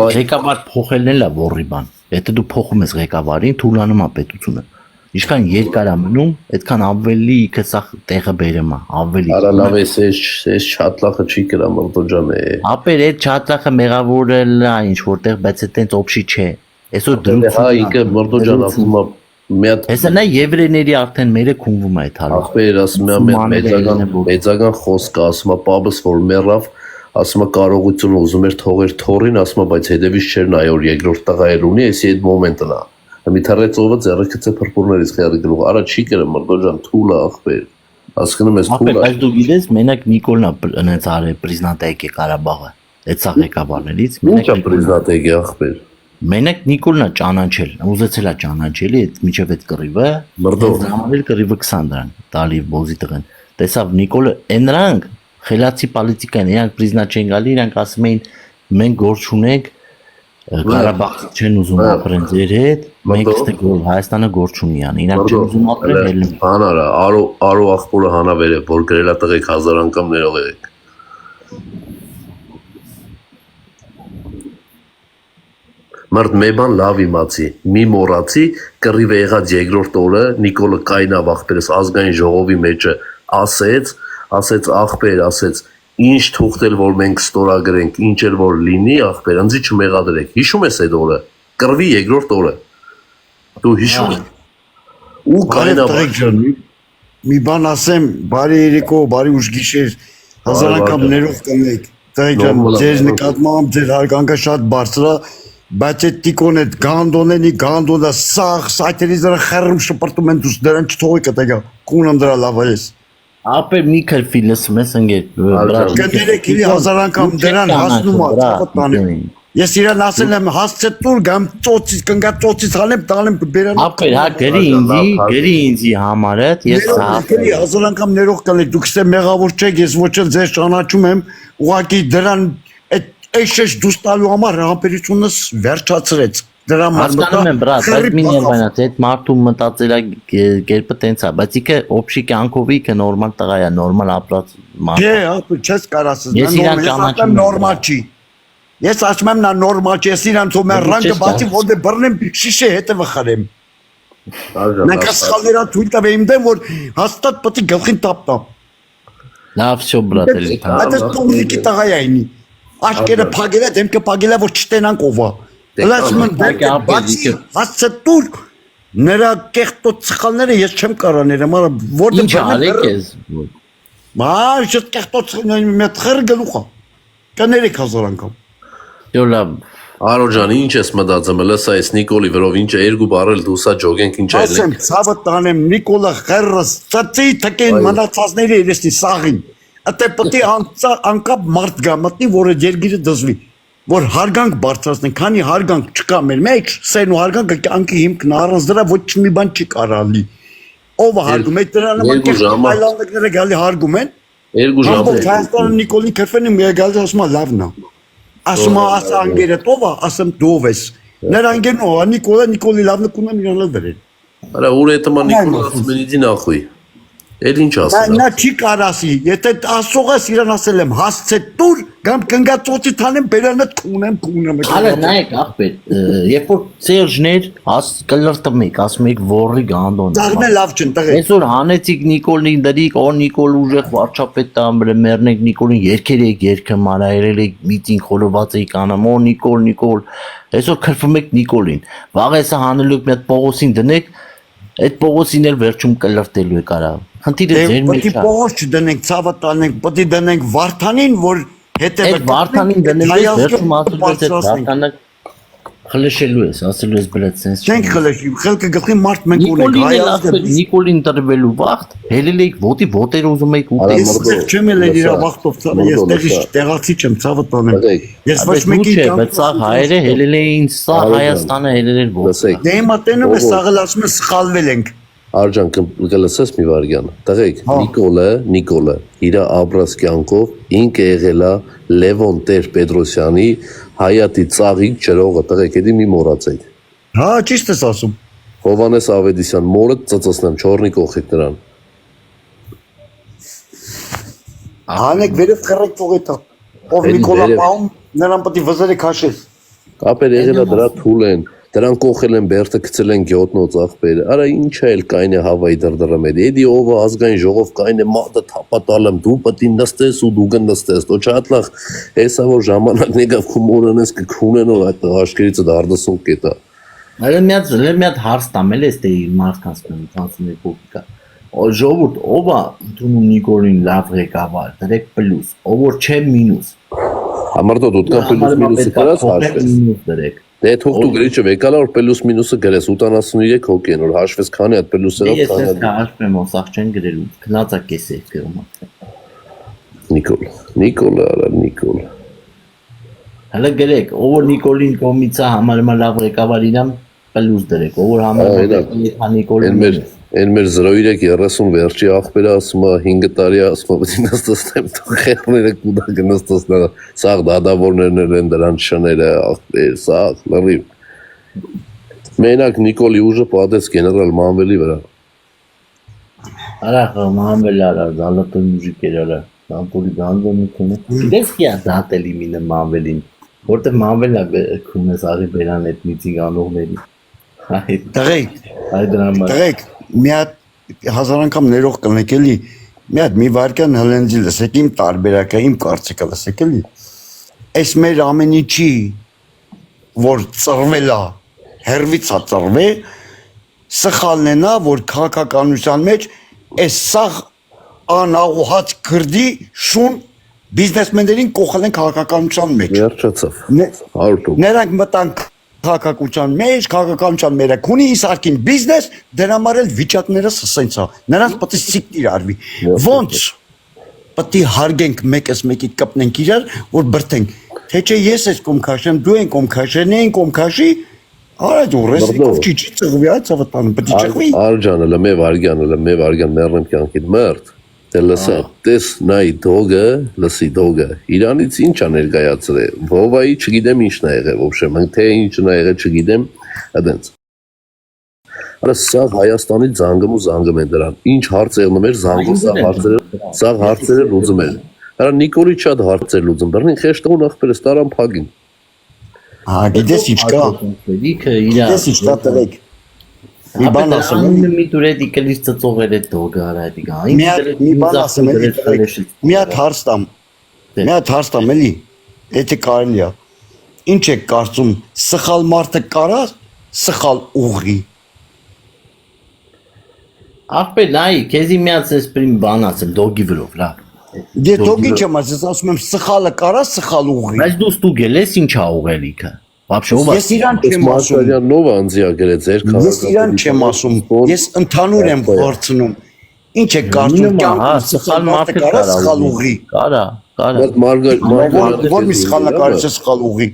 այդ ղեկավար փոխելն էլ է որի բան եթե դու փոխում ես ղեկավարին թուլանում է պետությունը Ինչքան երկար է մնում, այդքան ավելի իքը սա տեղը բերում է, ավելի։ Արա լավ է, ես չաթլախը չի կրա մրդո ջան է։ Ապեր այդ չաթլախը մեղավորել է ինչ որտեղ, բայց այդ տենց օբշի չէ։ Այսօր դրություն։ Հա, իքը մրդո ջան ասում է մի հատ։ Հեսա նա եվրեների արդեն մերը քունվում է այդ հալը։ Ախպեր ասում է մեծական խոսք ասում է պաբս որ մեռավ, ասում է կարողությունը ուզում էր թողեր թորին, ասում է բայց հետևից չէր նայ որ երկրորդ տղա էլ ունի, էսի այդ մոմենտն է։ Մի թարեցովը ձեռը գցե փրփուրներից խեղի գլուխ արա չի կրեմ մրդո ջան թուլա ախպեր հասկանում ես թուլա Ապեր այս դու գիտես մենակ Նիկոլն է այնց արել պրիզնատեկ է Ղարաբաղը այդ սա ղեկավարներից մենակ պրիզնատեկ է ախպեր մենակ Նիկոլն է ճանաչել ուզեցել է ճանաչելի այդ միջև այդ կռիվը մրդո համարել կռիվը 20 դրան տալի բոզի տղեն տեսավ Նիկոլը այնրանք խելացի պոլիտիկան իրանք պրիզնատ չեն գալի իրանք ասում էին մենք գործ ունենք Ղարաբաղը չեն ուզում ապրեն ձեր հետ, մենք ստե գոլ Հայաստանը գործ ունի ան, իրանք չեն ուզում ապրեն ելնում։ Հանարա, արո աղբորը հանավեր է, որ գրելա տղեկ 1000 անգամ ներող եղեք։ Մարդ մի բան լավ իմացի, մի մոռացի, կռիվը եղած երկրորդ օրը Նիկոլը կայնավ աղբերս ազգային ժողովի մեջը ասեց աղբեր, ասեց Ինչ թուղթել որ մենք ստորագրենք, ինչ էլ որ լինի, ախպեր, ընձի չմեղադրեք։ Հիշում ես այդ օրը, կռվի երկրորդ օրը։ Դու հիշում ես։ Ու կայնավ մի բան ասեմ, բարի երեկո, բարի ուշ գիշեր, 1000 անգամ ներող կնեք։ Տղեկ ջան, ձեր նկատմամբ ձեր հարգանքը շատ բարձր է, բայց այդ տիկոն այդ գանդոնը սաղ սայթերից դրա խերմ շպրտում են դուս դրան չթողեք տղա։ Կունամ դրա լավ է ես։ Ապեր մի քրֆի լսում ես ընկեր Կներեք իրի 1000 անգամ դրան հասնում է ծաղտանեմ Ես իրան ասել եմ հասցե տուր գամ ծոցից կնգա ծոցից հանեմ տանեմ բերան Ապեր հա գրի ինձի համարը ես հասցի 1000 անգամ ներող կլեք դուք ստե մեղավոր չեք ես ոչ էլ ձեզ ճանաչում եմ ուղղակի դրան այդ էշեշ դուս տալու համար համբերությունս վերջացրեց Դրա Հասկանում եմ բրատ, բայց մի ներվանած այդ մարդու մտածելա կերպը տենց է, բայց իքը օբշի կյանքով իքը նորմալ տղա է, նորմալ ապրած մարդ։ Չէ, ապա չես կարասыз, Ես իրան ճանաչում եմ նորմալ չի։ Ես ասում եմ նա նորմալ չի, ես իրան թող մեր ռանկը բացի ոնց բռնեմ շիշե հետևը խրեմ։ Մենք ասխալերա թույլ տվեին դեմ որ հաստատ պետք է գլխին տապտա։ Լավ շո բրատ էլի։ Այդ փոքրիկի տղա է այնի։ Աչքերը փագել է, դեմքը փագել է որ չտենանք ով է։ Լացման բացի հասցե տուր նրա կեղտոտ սխալները ես չեմ կարա ներեմ արա որտե Ինչ արեք ես Մար ես կեղտոտ մեթր գլուխա կներեք 1000 անգամ Yo լավ Արո ջան ինչ ես մտածում լսա այս Նիկոլի վրով ինչ է երկու բարել դուսա ջոգենք ինչ այլ Ասեմ ցավը տանեմ Նիկոլը խերրս ծծի թքեն մնացածների երեսի սաղին Ատե պետք է անկապ մարդ գա մտնի որը երգիրը դզվի որ հարգանք բարձրացնենք, քանի հարգանք չկա մեր մեջ, սեն ու հարգանքը կյանքի հիմքն առանց դրա ոչ մի բան չի կարալի։ Ով է հարգում, այդ դրան նման այլանդակները գալի հարգում են։ Երկու ժամ։ Հայաստանը Նիկոլի քրֆենը մի գալի ասում է լավն է։ Ասում է ասա անգերը ով է, ասեմ դու ով ես։ Նրա անգերն ով է, Նիկոլի լավն կունեմ իրան լավ վերել։ Արա ուր է տման Նիկոլը ասում են իդի նախույ։ Էլ ինչ ասել։ Նա չի կարասի, եթե ասողես իրան ասել եմ հասցե տուր, կամ կնգածոցի թանեմ բերանը քունեմ։ Արա նայեք ախպեր, երբ որ Սերժներ կլրտը մեկ, ասում եք որի գանդոն։ Ծաղմե լավ չն տղեկ։ Այսօր հանեցիք Նիկոլին դրիկ, օ Նիկոլ ուժեղ վարչապետ տամբը մեռնեք Նիկոլին երկեր եք երկը մարայրել եք միտինգ խորոված եք անում, օ Նիկոլ, այսօր քրվում եք Նիկոլին։ Վաղեսը հանելու եք մի հատ Պողոսին դնեք, այդ Պողոսին էլ վերջում կլրտելու եք արա։ Խնդիրը ձեր մեջ է։ Պետք է Պողոս չդնենք, ցավը տանենք, պետք է դնենք Վարդանին, որ հետևը այդ Վարդանին դնելու եք վերջում ասում եք այդ Վարդանը խլշելու ես, ասելու ես բլեդ սենս։ Չենք խլշի, խելքը գլխի մարդ մենք ունենք, Նիկոլին տրվելու վաղտ, հելել եք ոտեր ուզում եք ուտել։ Ես չեմ էլ իր վաղտով ցավը, ես տեղացի չեմ, ցավը տանեմ։ Ես ոչ մեկի կամ։ Բայց սա հայերը հելել էին, սա Հայաստանը հելել էր ո՞ց։ Դե հիմա տենում է սաղել ասում է սխալվել ենք։ Արջան կլսես մի վարյան։ Տղեկ, Նիկոլը իր ապրած կյանքով ինքը եղել է Լևոն Տեր-Պետրոսյանի հայատի ծաղիկ ջրողը, տղեկ, էդի մի մոռացեք։ Հա, ճիշտ ես ասում։ Հովանես Ավետիսյան մորը ծծծնեմ, չորնի կողեք նրան։ Հանեք վերև խրեք ծողետա։ Ով Նիկոլա պահում, նրան պետք է վզերը քաշես։ Ապեր եղել է դրա թուլ են, դրան կողել են բերդը գցել են գյոտնոց աղբերը, արա ինչա էլ կայն է հավայի դրդրում էդ, էդի ովը ազգային ժողով կայն է մատը թապատալեմ, դու պետք է նստես ու դու կնստես, դու չհատլախ հեսա որ ժամանակն եկավ քումորն ես կքունենով այդ աշկերիցը դարդասուն կետա։ Այլ մի հատ հարց տամել ես դե մարդկանց կնցնի փոքիկա։ Ժողովուրդ ով է ընդունում Նիկոլին լավ ղեկավար, դրեք պլյուս, ով որ չէ մինուս։ Համարդո դու կա պլյուս մինուսը գրած հաշվես։ Դե թող դու գրիչը վեկալա որ պլյուս մինուսը գրես 83 հոգի են որ հաշվես քանի հատ պլյուսերով քանի հատ։ Ես հաշվեմ ոսախ չեն գրելու, քնածա կես է գրում։ Նիկոլը արա Նիկոլ։ Հələ գրեք, ով որ Նիկոլին կոմիցա համարում է լավ ղեկավար իրան պլյուս դրեք, ով որ համարում է Նիկոլին Են մեր 0330 վերջի աղբերը ասում է 5 տարի ասում է պետք է նստացնեմ խեղները կուտա կնստացնեմ սաղ դադավորներն են դրան շները աղբեր սաղ լրիվ մենակ Նիկոլի ուժը պատեց գեներալ Մանվելի վրա Արա Մանվել արա զալատոն ուժիկ էր արա Սամպոլի գանդոնի քունը դες կիա դատելի մինը Մանվելին որտեղ Մանվելն է քունես արի բերան այդ միտինգ անողների Տղեկ մի հատ հազար անգամ ներող կնեք էլի մի հատ մի վարկյան հլենձի լսեք իմ տարբերակը իմ կարծիքը լսեք էլի այս մեր ամեն ինչի որ ծռվել է հերվից է ծռվե սխալն է նա որ քաղաքականության մեջ այս սաղ անաղուհաց քրդի շուն բիզնեսմեններին կողել են քաղաքականության մեջ վերջացավ 100% նրանք մտան քաղաքականության մեջ, քաղաքականության մերակ ունի իսարկին բիզնես, դրա համար էլ վիճակները սենց է։ Նրանց պետք է սիկտիր արվի։ Ոնց պետք է հարգենք մեկս մեկի կպնենք իրար, որ բրթենք։ Թե չէ ես ես կոմ քաշեմ, դու են կոմ քաշեն, են կոմ քաշի, արա դու ռեսիկով չի ծղվի, այդ ցավտան պետք է չղվի։ Արջանը լմե վարգյան մեռնեմ կյանքիդ մերթ։ Դե լսա, տես նայ դոգը, լսի դոգը, իրանից ինչ ա ներկայացրել, Վովայի չգիտեմ ինչն ա եղել, ոբշեմ, թե ինչն ա եղել չգիտեմ, այդենց։ Արա սա Հայաստանի զանգում ու զանգում են դրան, ինչ հարց եղնում էր զանգում, սա հարցերը լուծում էր։ Արա Նիկոլի շատ հարցեր լուծում, դրնին խեշտոն աղբերը ստարան փագին։ Հա, գիտես ինչ կա։ Գիտես ինչ կա տղեկ։ Մի բան ասեմ, մի դուրեդի կլիս ծծողել է դոգը արա դիգա։ Մի բան ասեմ, մի հատ հարց տամ էլի, եթե կարելի է։ Ինչ եք կարծում, սխալ մարդը կարա, սխալ ուղղի։ Ախպեր նայ, քեզի մի հատ էս պրիմ բան ասեմ դոգի վրով, լավ։ Դե դոգի չեմ ասես, ասում եմ սխալը կարա, սխալ ուղղի։ Բայց դու ստուգել ես ինչ ա ուղղելիքը։ Ես իրան չեմ ասում։ Նով անձիա գրեց ձեր քաղաքը։ Ես իրան չեմ ասում։ Ես ընդհանուր եմ հարցնում։ Ինչ է կարծում կյանքում սխալ մարդը կարա սխալ ուղղի։ Կարա։ Որ մի սխալը կարա սխալ ուղղի։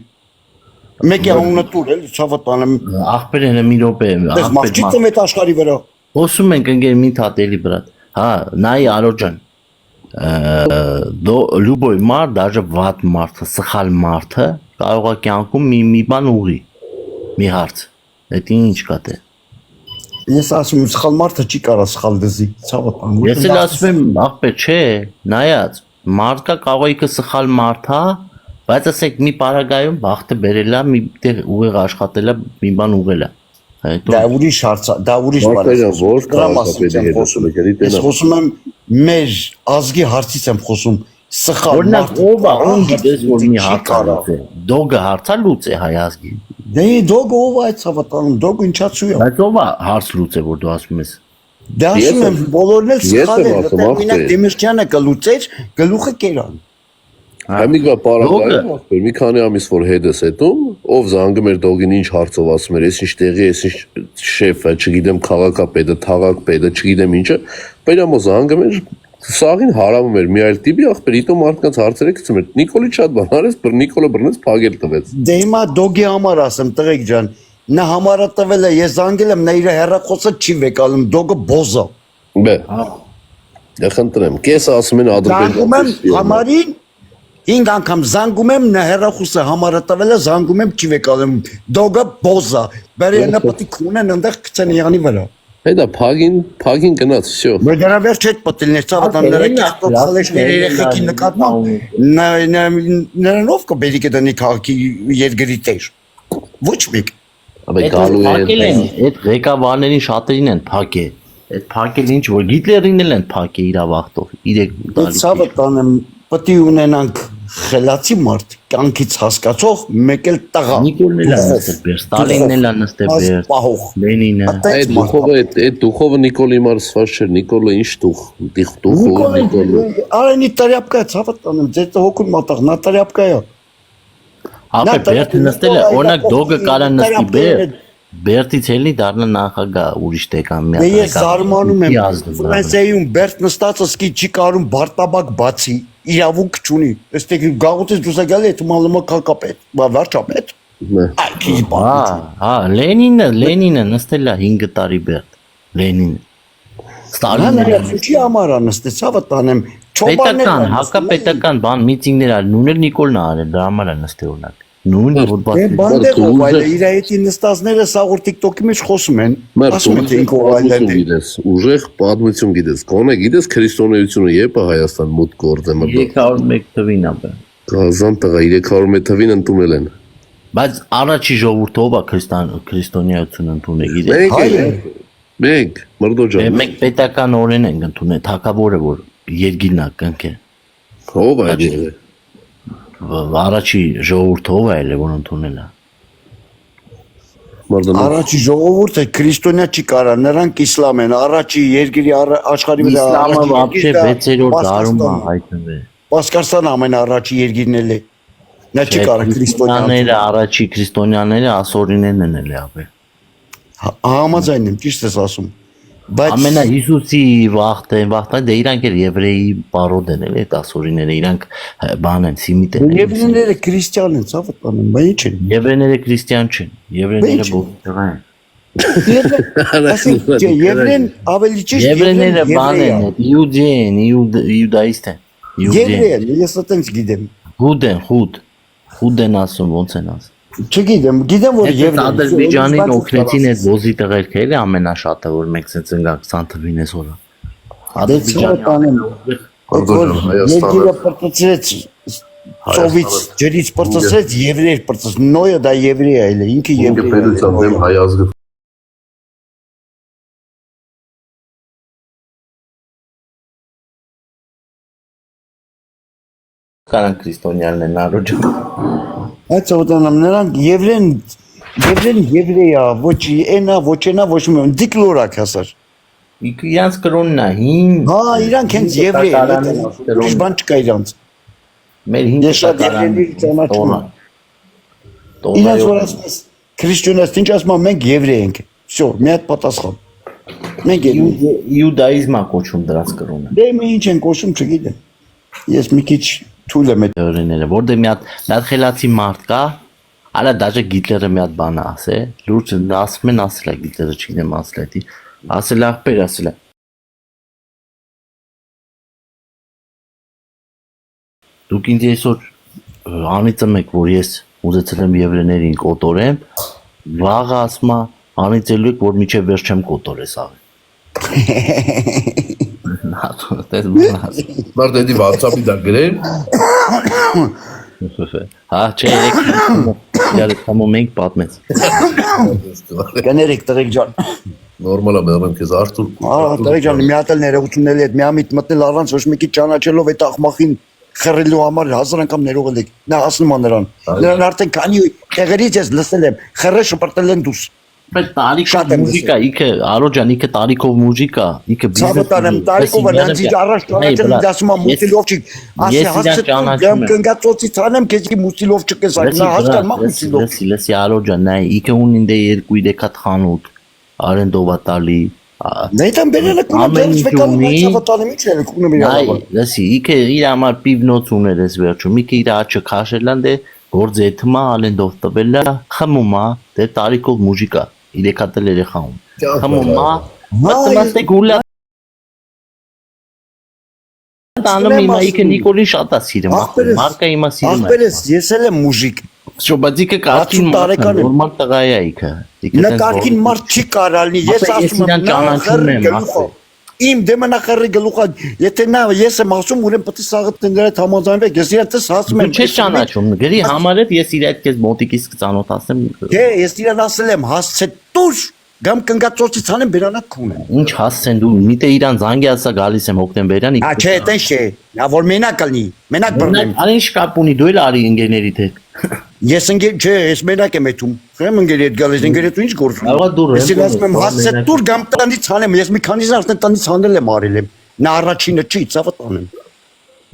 Մեկի անունը տուր էլի ցավտանեմ։ Ախպերենը մի րոպե։ Դες մարդիկ ծում այդ աշխարհի վրա։ Խոսում ենք ընկեր մի թատելի բրատ։ Հա, նայ Արոջան։ Լուբոյ մարդ, դաժե վատ մարդը, սխալ մարդը կարող է կյանքում մի բան ուղի, մի հարց, դա ինչ կա դե։ Ես ասում եմ սխալ մարդը չի կարա սխալ դզի, ցավը տան։ Ես էլ ասում եմ, ախպեր, չէ, նայած, մարդկա կարող է սխալ մարդ հա, բայց ասեք մի պարագայում բախտը բերել է, մի տեղ ուղիղ աշխատել է, մի բան ուղղել է։ Դա ուրիշ հարց, դա ուրիշ բան է։ Մարտիրոսյան, որ քաղաքապետի հետ խոսում եք, Ես խոսում եմ մեր ազգի հարցից եմ խոսում, սխալ Օրինակ, մարդ։ ով է, ում գիտես, որ մի հարցալուց է, դոգը հարցալուց է հայ ազգի, Դե դոգը ով է ցավը տանում, դոգը ինչացու է։ բայց ով է հարց լուծե, որ դու ասում ես։ Դա ասում եմ, բոլորն էլ սխալ են, ասում, որտեղ մենակ Դեմիրճյանը կլուծեր, գլուխը կերան։ Համիգա պարագայում ախպեր, մի քանի ամիս որ հետ ես հետում, ով զանգում էր դոգին ինչ հարցով ասում էր, ես ինչ տեղի, ես ինչ շեֆը, չգիտեմ քաղաքապետը, թաղակպետը, չգիտեմ ինչը, բերամո զանգում էր, սաղին հարավում էր մի այլ տիպի ախպեր, իտո մարդկանց հարցերը գցում էր, Նիկոլի շատ բան արեց, Նիկոլը բռնեց փագել տվեց։ Դե հիմա դոգի համար ասեմ, տղեկ ջան, նա համարը տվել է, ես զանգել եմ, նա իր հեռախոսը չի վեկալում, դոգը բոզա։ Բե։ Դե խնդրեմ, կես ասում են Զանգում եմ համարին 5 անգամ զանգում եմ, նա հեռախոսը համարը տվել է, զանգում եմ չի վեկալում, դոգը բոզա։ Բերենը պետք է քունեն այնտեղ գցեն յանի վրա։ Հետա փագին գնաց, всё։ Բայց դրա վերջ հետ պետք է ցավը տաները կստացալեշներ երեխեքի նկատմամբ նրանով կբերի կդնի քաղաքի երկրի տեր։ Ոչ մեկ։ Абе գալու են, այդ ղեկավարներին շատերին են փակել։ Այդ փակել ինչ որ Հիտլերին էլ են փակել իր ավախտով 3 տարի։ Ցավը տանեմ, պետք է ունենանք խելացի մարդ, կյանքից հասկացող, մեկ էլ տղա։ Նիկոլն էլ է նստել, Ստալինն էլ է նստել, Լենինը։ Այդ դուխովը Նիկոլի մարսված չէր, Նիկոլը ինչ դուխ Նիկոլը։ Արենի տարյապկա ցավը տանեմ, ձեր հոգուն մատաղ, նա տարյապկա է։ Ապա Բերտը նստել է, օրինակ դոգը կարա նստի Բերտից էլի դառնա նախագահ ուրիշ տեկան մի հատ։ Ես զարմանում եմ, Ֆրանսիայում Բերտ նստածը սկի չի կարում բարտաբակ բացի, իրավունք չունի։ Այստեղ գաղութից դուրս է գալի, այդ մալումը կակապետ, վարչապետ։ Այ Լենինը նստել է 5 տարի Բերտ։ Լենինը։ Ստալինը չի համար նստեց, ցավը տանեմ, պետական, հակապետական բան միտինգներ արել, նույն Նիկոլն ա արել, դրա համար է նստել օրինակ։ Նույնը որ բանդերով այլ իր հետի նստածները սաղուր TikTok-ի մեջ խոսում են, ասում են թե ինքով այլ է։ Ուժեղ պատմություն գիտես, կոնե գիտես քրիստոնեությունը երբ է Հայաստան մոտ գործը մտա։ 301 թվին ապա։ Գազան տղա 301 թվին ընդունել են։ Բայց առաջի ժողովուրդը ով է քրիստոնեություն ընդունել գիտես։ Մենք մրդո ջան։ Մենք պետական օրեն ենք ընդունել, թակավորը որ երկիրն է կնքել։ Ով է եղել։ Առաջի ժողովուրդը ով է որ ընդունել է։ Առաջի ժողովուրդը քրիստոնյա չի կարա, նրանք իսլամ են, առաջի երկրի աշխարհի վրա իսլամը вообще 6-րդ դարում է հայտնվել։ Պասկաստան ամենաառաջի երկիրն է։ Նա չի կարա քրիստոնյաները, առաջի քրիստոնյաները ասորիներն են էլի ապե։ Համաձայն եմ, ճիշտ ես ասում։ Բայց ամենա Հիսուսի վախտը դե իրանք էլ եվրեի պարոդ են էլի, այդ ասորիները իրանք բան են, սիմիտ են։ Եվրեները քրիստիան են, ցավը տանում, բայց ինչ են։ Եվրեները քրիստիան չեն, եվրեները բողոքեղան են։ Եվրեն ավելի ճիշտ Եվրեները բան են, իուդե են, իուդայիստ են։ Եվրեն, ես այդպես գիտեմ։ Խուդ են ասում, ոնց են ասում։ Չգիտեմ, գիտեմ որ Եվրեն Ադրբեջանին օգնեցին այդ ոզի տղերքը էլի ամենաշատը որ մեկ ցենց ընկա 20 թվին էս օրը։ Երկիրը պրծեց ծովից ջրից պրծեց եվրեյ պրծեց նոյը դա եվրեյ է ինքը եվրեյ է Պետության դեմ հայ ազգը Կանան քրիստոնյանն են առոջը։ Այդ ծովտանամ նրանք եվրեն եվրեյ է ոչ այնա ոչ այնա ոչ մեն դիկլորակ հասար։ Իրանց կրոնն է հին։ Հա իրանք հենց եվրեյ են ուրիշ բան չկա իրանց։ Մեր հին եվրեյների ճանաչում։ Իրանց որ ասես քրիստոնեաց ինչ ասում մենք եվրեյ ենք։ Всё, մի հատ պատասխան։ Մենք իուդայիզմա կոչում դրանց կրոնը։ Դե մենք ինչ են կոչում չգիտեմ։ Ես մի քիչ թույլ եմ այդ օրենները, որտեղ մի հատ խելացի մարդ կա, արա դաժե Գիտլերը մի հատ բան ասե, լուրջ ասում են ասել է Գիտլերը չգիտեմ ասել է, ասել է ախպեր ասել է։ Դուք ինձ այսօր անիծում եք, որ ես ուզեցել եմ եվրեներին կոտորեմ, վաղը ասում է անիծելու եք, որ միջև վերջ չեմ կոտորես աղի։ Դες մնաս։ Մարդ էդի WhatsApp-ի դա գրեն։ Հա, չէ, երեք համում ենք պատմեց։ Կներեք տղեկ ջան։ Նորմալ է մերեմ քեզ Արթուր։ Տղեկ ջան, մի հատ էլ ներողությունների հետ միամիտ մտնել առանց ոչ մեկի ճանաչելով այդ աղմախին խռելու համար 1000 անգամ ներողել եք։ Նա ասում է նրան։ Նրան արդեն քանի տեղերից ես լսել եմ, խռը շպրտել են դուս։ Բայց տարիքով մուզիկա, իքը Արո ջան, իքը տարիքով մուզիկա, իքը Ցավոտանեմ տարիքով նրանցի առաջ ճանաչել եմ ասում եմ մուտիլով չի։ Ասի հասցե գամ կնգացոցի ցանեմ քեզ մուտիլով չկես այդ նա հասկան մուտիլով։ Լսի Արո ջան, նայ իքը ունին դե 2-3 հատ խանութ արենդովա տալի։ Նայտան բերել եք ունեմ դերս վեկանու ցավոտանեմ ինչ էլ ունեմ իր համար։ Լսի, իքը իր համար պիվնոց ուներ էս վերջում, իքը իր աչքը քաշելան դե գործ եթմա ալենդով տվելա խմումա դե տարիքով մուզիկա 3 հատ էլ երեխաում խմումա մտածե գուլա տանում իմա իքը Նիկոլին շատ է սիրում մարկա իմա սիրում ախպերես ես էլ եմ մուզիկ շոբադիկը կարգին նորմալ տղա է իքը նա կարգին մարդ չի կարալնի ես ասում եմ ճանաչում եմ Իմ դեմնակարի գլուխը եթե նա ես եմ ասում ուրեմն պետք է սաղը դրա հետ համաձայնվեք ես իրենից ասում եմ Չես ճանաչում գրի համար հետ ես իր հետ քեզ մոտիկից կծանոթացնեմ Չէ ես իրան ասել եմ հասցե տուր գամ կնգացոցից անեմ բերանակ քունը Ինչ հասցեն դու միտե իրան զանգի ասա գալիս եմ հոկտեմբերյան Ա չէ տես չէ նա որ մենակ լինի մենակ բռնեմ Անի ինչ կապ ունի դու էլ արի ընկերներիդ հետ Ես ընկեր չէ ես մենակ եմ եթում Խեմ ընկերի հետ գալիս ընկերի հետ ինչ գործ Աղա դու Ես ասում եմ հասցե տուր գամ տնից անեմ ես մի քանիսն արդեն տնից անել եմ արել եմ Նա առաջինը չի ցավտ անեմ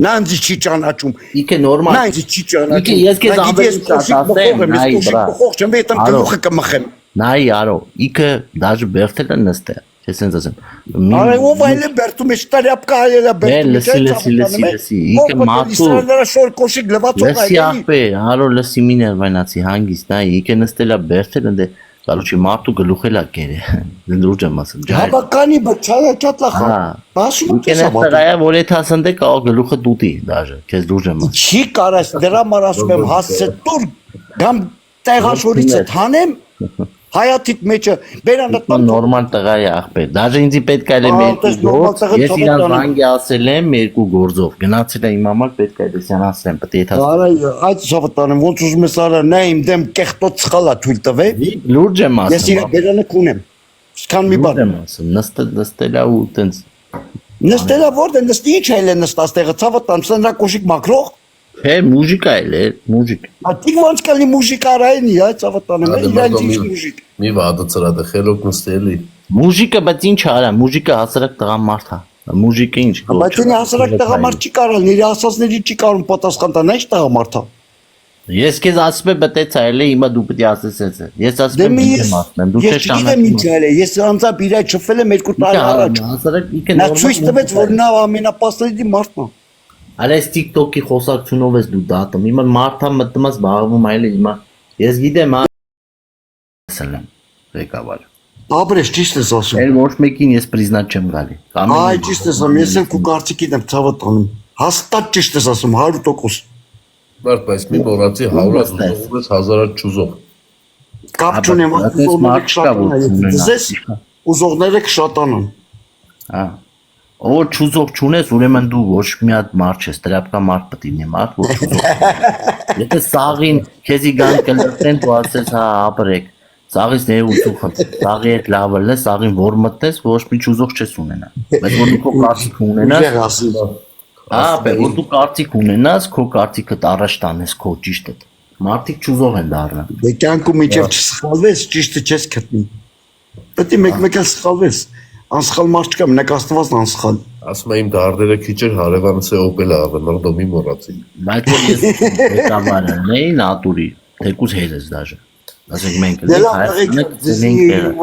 Նա ինձ չի ճանաչում Իքը նորմալ Նա ինձ չի ճանաչում Իքը ես քեզ ամբողջ ասեմ նայ բրա Փոխ չեմ վետեմ գլուխը կմխեմ Նայ արո իքը դաժե բերտել է նստե Ես ինձ ասեմ Արե ով այլ է բերտում է շտարյապ կայել է բերտում Լսի իքը մատու շոր կոշիկ լվացող Լսի ապե արո լսի միներ վայնացի հանգիստ նայ իքը նստել է բերտել ընդ Короче, մատու գլուխել է կերը դրուջ եմ ասում Հավականի բչալը ճատլախա Բասում Իքը նստարայա որ է հասանդե կա գլուխը դուտի դաժե քեզ դուրջ եմ ասում Չի կարաս դրա համար ասում եմ հասցե տուր գամ տեղաշորից է թանեմ Հայատիտ մեջը բերանատման նորմալ տղա է ախպեր դաժե ինձի պետք է լեմ երկու գործ ես իրան զանգի ասել եմ երկու գործով գնացել եմ իմ համար պետք է դեսյան ասեմ պետք է Արա այդ շավտանեմ ոնց ուզում ես արա նա իմ դեմ կեղտոց սխալա թույլ տվե լուրջ եմ ասում Ես իր բերանակ ունեմ Սքան մի բան եմ ասում նստելա ու տենց Նստելա որտե նստի ինչ այլ է նստած տեղը ցավտան սնրա կոշիկ մակրող Հե մուզիկա էլ է մուզիկ Ատիկ ոնց կալի մուզիկա արայնի այդ ցավտանում իրան ինչ մուզիկ Մի վադը ծրադը խելոք նստելի Մուզիկա բայց ինչ արա մուզիկա հասարակ տղամարդ է մուզիկա ինչ Բայց ինձ հասարակ տղամարդ չի կարալ իր ասածների չի կարող պատասխան տալ ինչ տղամարդ է Ես քեզ ասում եմ բտեց այլ է հիմա դու պետք է ասես ես ասում եմ դու ասում դու չես ճանաչում Ես անձամբ իր այդ շփվել եմ 2 տարի առաջ հասարակ իքը Նա ցույց տվեց որ նա ամենապաստելի մարդն է Արես TikTok-ի խոսակցությունով ես դու դատում հիմա մարդա մտնում զբաղվում այլ հիմա ես գիտեմ ասել եմ ղեկավար Ապրես ճիշտ ես ասում Էլ ոչ մեկին ես պրիզնատ չեմ գալի Այ ճիշտ ես ասում ես էլ քո կարծիքին եմ ցավտանում հաստատ ճիշտ ես ասում 100% Մարդ բայց մի մոռացի 100-ից 1000 չուզող Կապ չունեմ ուզողները կշատանան Հա Ո չուզող չունես ուրեմն դու ոչ մի հատ մարդ ես դրապկա մարդ պետք է մարդ որ չուզող Եթե սաղին քեզի գան կլրտեն դու ասես հա ապրեք Սաղից ներուծու խնդրեմ սաղի հետ լավ է սաղին որ մտնես ոչ մի չուզող չես ունենա բայց որ դու քո կարծիք ունենաս Հա որ դու կարծիք ունենաս քո կարծիքդ առաջ տանես քո ճիշտը մարդիկ չուզող են դառնա Դե կյանքում իջև չսխալվես ճիշտը չես գտնի Պետք է մեկ-մեկ էլ սխալվես Անսխալ մարդ չկա, մենակ Աստվածն անսխալ։ Ասում եմ դարդերը քիչ էր հարևանս է օպել աղը, նորդոմի մոռացի։ Բայց ես ղեկավարը նեի նատուրի, թեկուզ հերես դաժե։ Ասենք մենք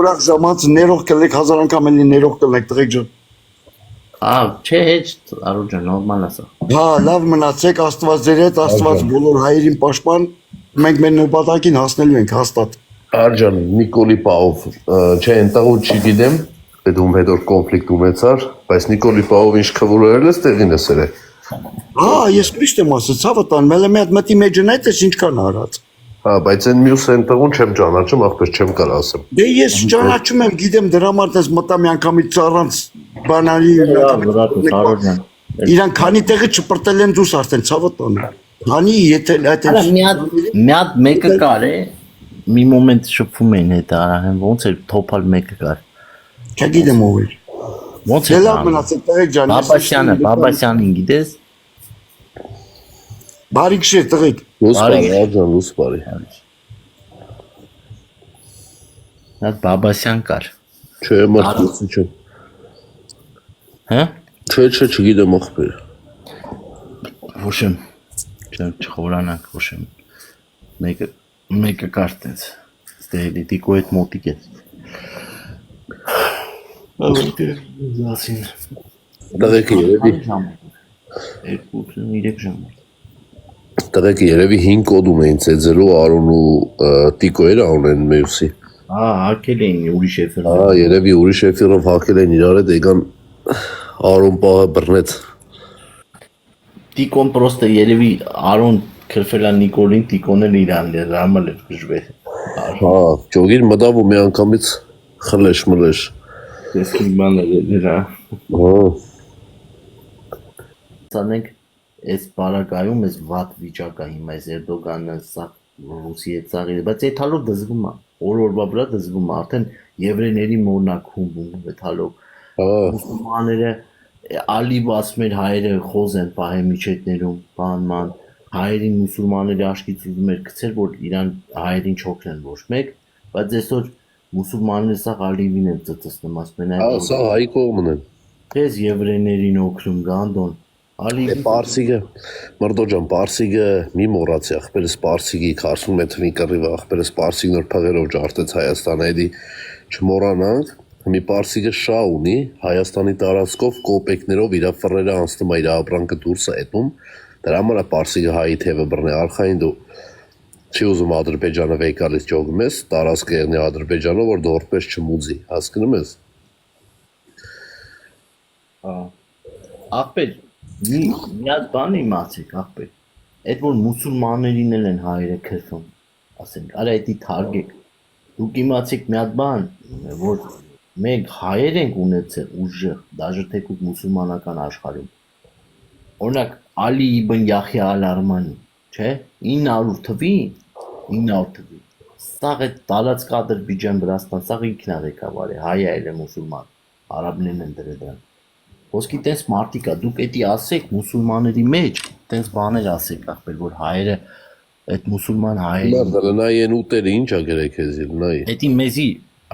ուրախ ժամանց ներող կլեք 1000 անգամ էլի ներող կլեք տղեկ ջան։ Չէ, հեչ Արո ջան, նորմալ ասա։ Հա, լավ մնացեք, Աստված ձեր հետ, Աստված բոլոր հայերին պաշտպան, մենք մեր նպատակին հասնելու ենք հաստատ։ Արջան, Նիկոլի Պաով, չէ, ընտաղու չգիտեմ, Պետում հետ որ կոնֆլիկտ ունեցար, բայց Նիկոլի Պաով ինչ քվուրել ես տեղին ես երեք։ Հա, ես միշտ եմ ասել, ցավը տան, մելը մի հատ մտի մեջ նայեց ինչքան արած։ Հա, բայց այն մյուս ընտեղուն չեմ ճանաչում, ախպեր չեմ կարող ասեմ։ Դե ես ճանաչում եմ, գիտեմ դրա համար դες մտա մի անգամից առանց բանալի իրան քանի տեղը չպրտել են դուս արդեն ցավը տոնը։ Քանի եթե այդ Արա մի հատ մեկը կար է, մի մոմենտ շփվում էին հետ արահեն, ոնց էր թոփալ մեկը կար։ չգիտեմ ով էր։ Ոնց է։ Դե լավ մնացեք տղեկ ջան։ Բաբասյանին գիտես։ Բարի գիշեր տղեկ։ Լույս բարի, աջան լույս բարի։ Նա Բաբասյան կար։ Չէ, մարդուց չեմ։ Հա։ Չէ, չգիտեմ ախպեր։ Ոչմ։ Չխորանանք ոչմ։ Մեկը կար տենց։ Ստե դիկո այդ մոտիկ է։ Ասին։ Տղեկը երևի։ 2-3 ժամ։ Տղեկը երևի 5 կոդ ունեին ծեծելու Արոն ու Տիկոերը ունեն մյուսի։ Հակել էին ուրիշ էֆիրը։ Երևի ուրիշ էֆիրով հակել են իրար հետ եկան Արոն պահը բռնեց։ Տիկոն պրոստը երևի Արոն քրֆել է Նիկոլին, Տիկոն էլ իրան լրամել էր գժվե։ Հա, ճոգիր մտավ ու մի անգամից խլեշ մլեշ։ Տեսքի բան էր դրա։ Հա։ Ցանենք այս բարակայում էս վատ վիճակա հիմա այս Էրդոգանը սա Ռուսի հետ ծաղի, բայց այդ հալով դզվում է, օրվա վրա դզվում է, արդեն եվրեների մոնակում այդ հալով։ Մուսուլմանները Ալիվ ասում էր հայերը խոզ են պահել միջետներում, բանման, հայերին մուսուլմանների աշկից ուզում էր գցել, որ իրան հայերին չօգնեն ոչ մեկ, բայց այսօր մուսուլմանները սա Ալիվին են ծծծնում, ասում են այդ։ Սա հայ կողմն են։ Ես եվրեներին օգնում գանդոն։ Պարսիգը, մրդո ջան, Պարսիգը մի մոռացի, ախպերս Պարսիգի 40 մետրի կռիվ ախպերս Պարսիգն որ փղերով ջարդեց Հայաստանը, էդի չմոռանանք, մի Պարսիգը շա ունի, Հայաստանի տարածքով կոպեկներով իր ֆռերը անցնում է իր ապրանքը դուրս է էտում, դրա համար է Պարսիգը հայի թևը բռնի արխային դու չի ուզում Ադրբեջանը վեկալից ճոգում ես, տարածքը եղնի Ադրբեջանով, որ դու որպես չմուծի, հասկանում ես։ Ախպեր մի հատ բան իմացեք ախպեր, այդ որ մուսուլմաններին էլ են հայերը քրվում, ասենք, արա էդի թարգեք, դուք իմացեք մի հատ բան, որ մենք հայեր ենք ունեցել ուժը, դաժե թեկուտ մուսուլմանական աշխարհում, օրինակ Ալի իբն Յախյա ալ-Արմանի, չէ, 900 թվի, սաղ այդ տարածք Ադրբեջան Վրաստան, սաղ ինքն է ղեկավար է, հայ է մուսուլման, արաբներն են դրել դրան։ Ոսկի տենց մարդիկա, դուք էդի ասեք մուսուլմանների մեջ, տենց բաներ ասեք ախպեր, որ հայերը, այդ մուսուլման հայերը։ Նայ են ուտերը ինչ ա գրեք եզիլ, նայ։ Էդի մեզի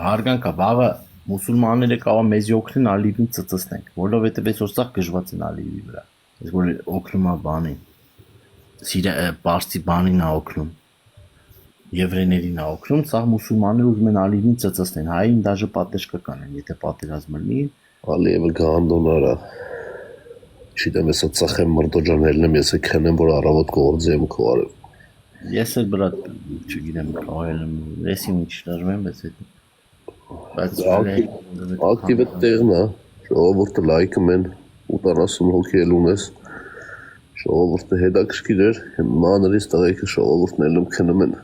հարգանք է, բավը մուսուլմանները կավա մեզի օգնեն Ալիվին ծծծնենք, որովհետև այսօր սաղ գժված են Ալիվի վրա, ես որ օգնում է բանին, պարսի բանին է օգնում, եվրեներին է օգնում, սաղ մուսուլմանները ուզում են Ալիվին ծծծնեն, հային դաժը պատեշկա կանեն, եթե պատերազմ լինի Ալիևը գանդոն արա, չիտեմ եսա ծախեմ մրդո ջան հելնեմ, ես է կենեմ, որ առավոտ կողորձի եմ քո արև։ Ես էլ բրատ չգիտեմ կողել եմ, ես իմ ինչ լաժում եմ, բայց ակտիվը տեղն է, ժողովորդը լայկում են, 80 հոգի էլ ունես, ժողովորդը հետաքրքիր էր, մանրից տղեկը ժողովորդն էլ եմ կնում են։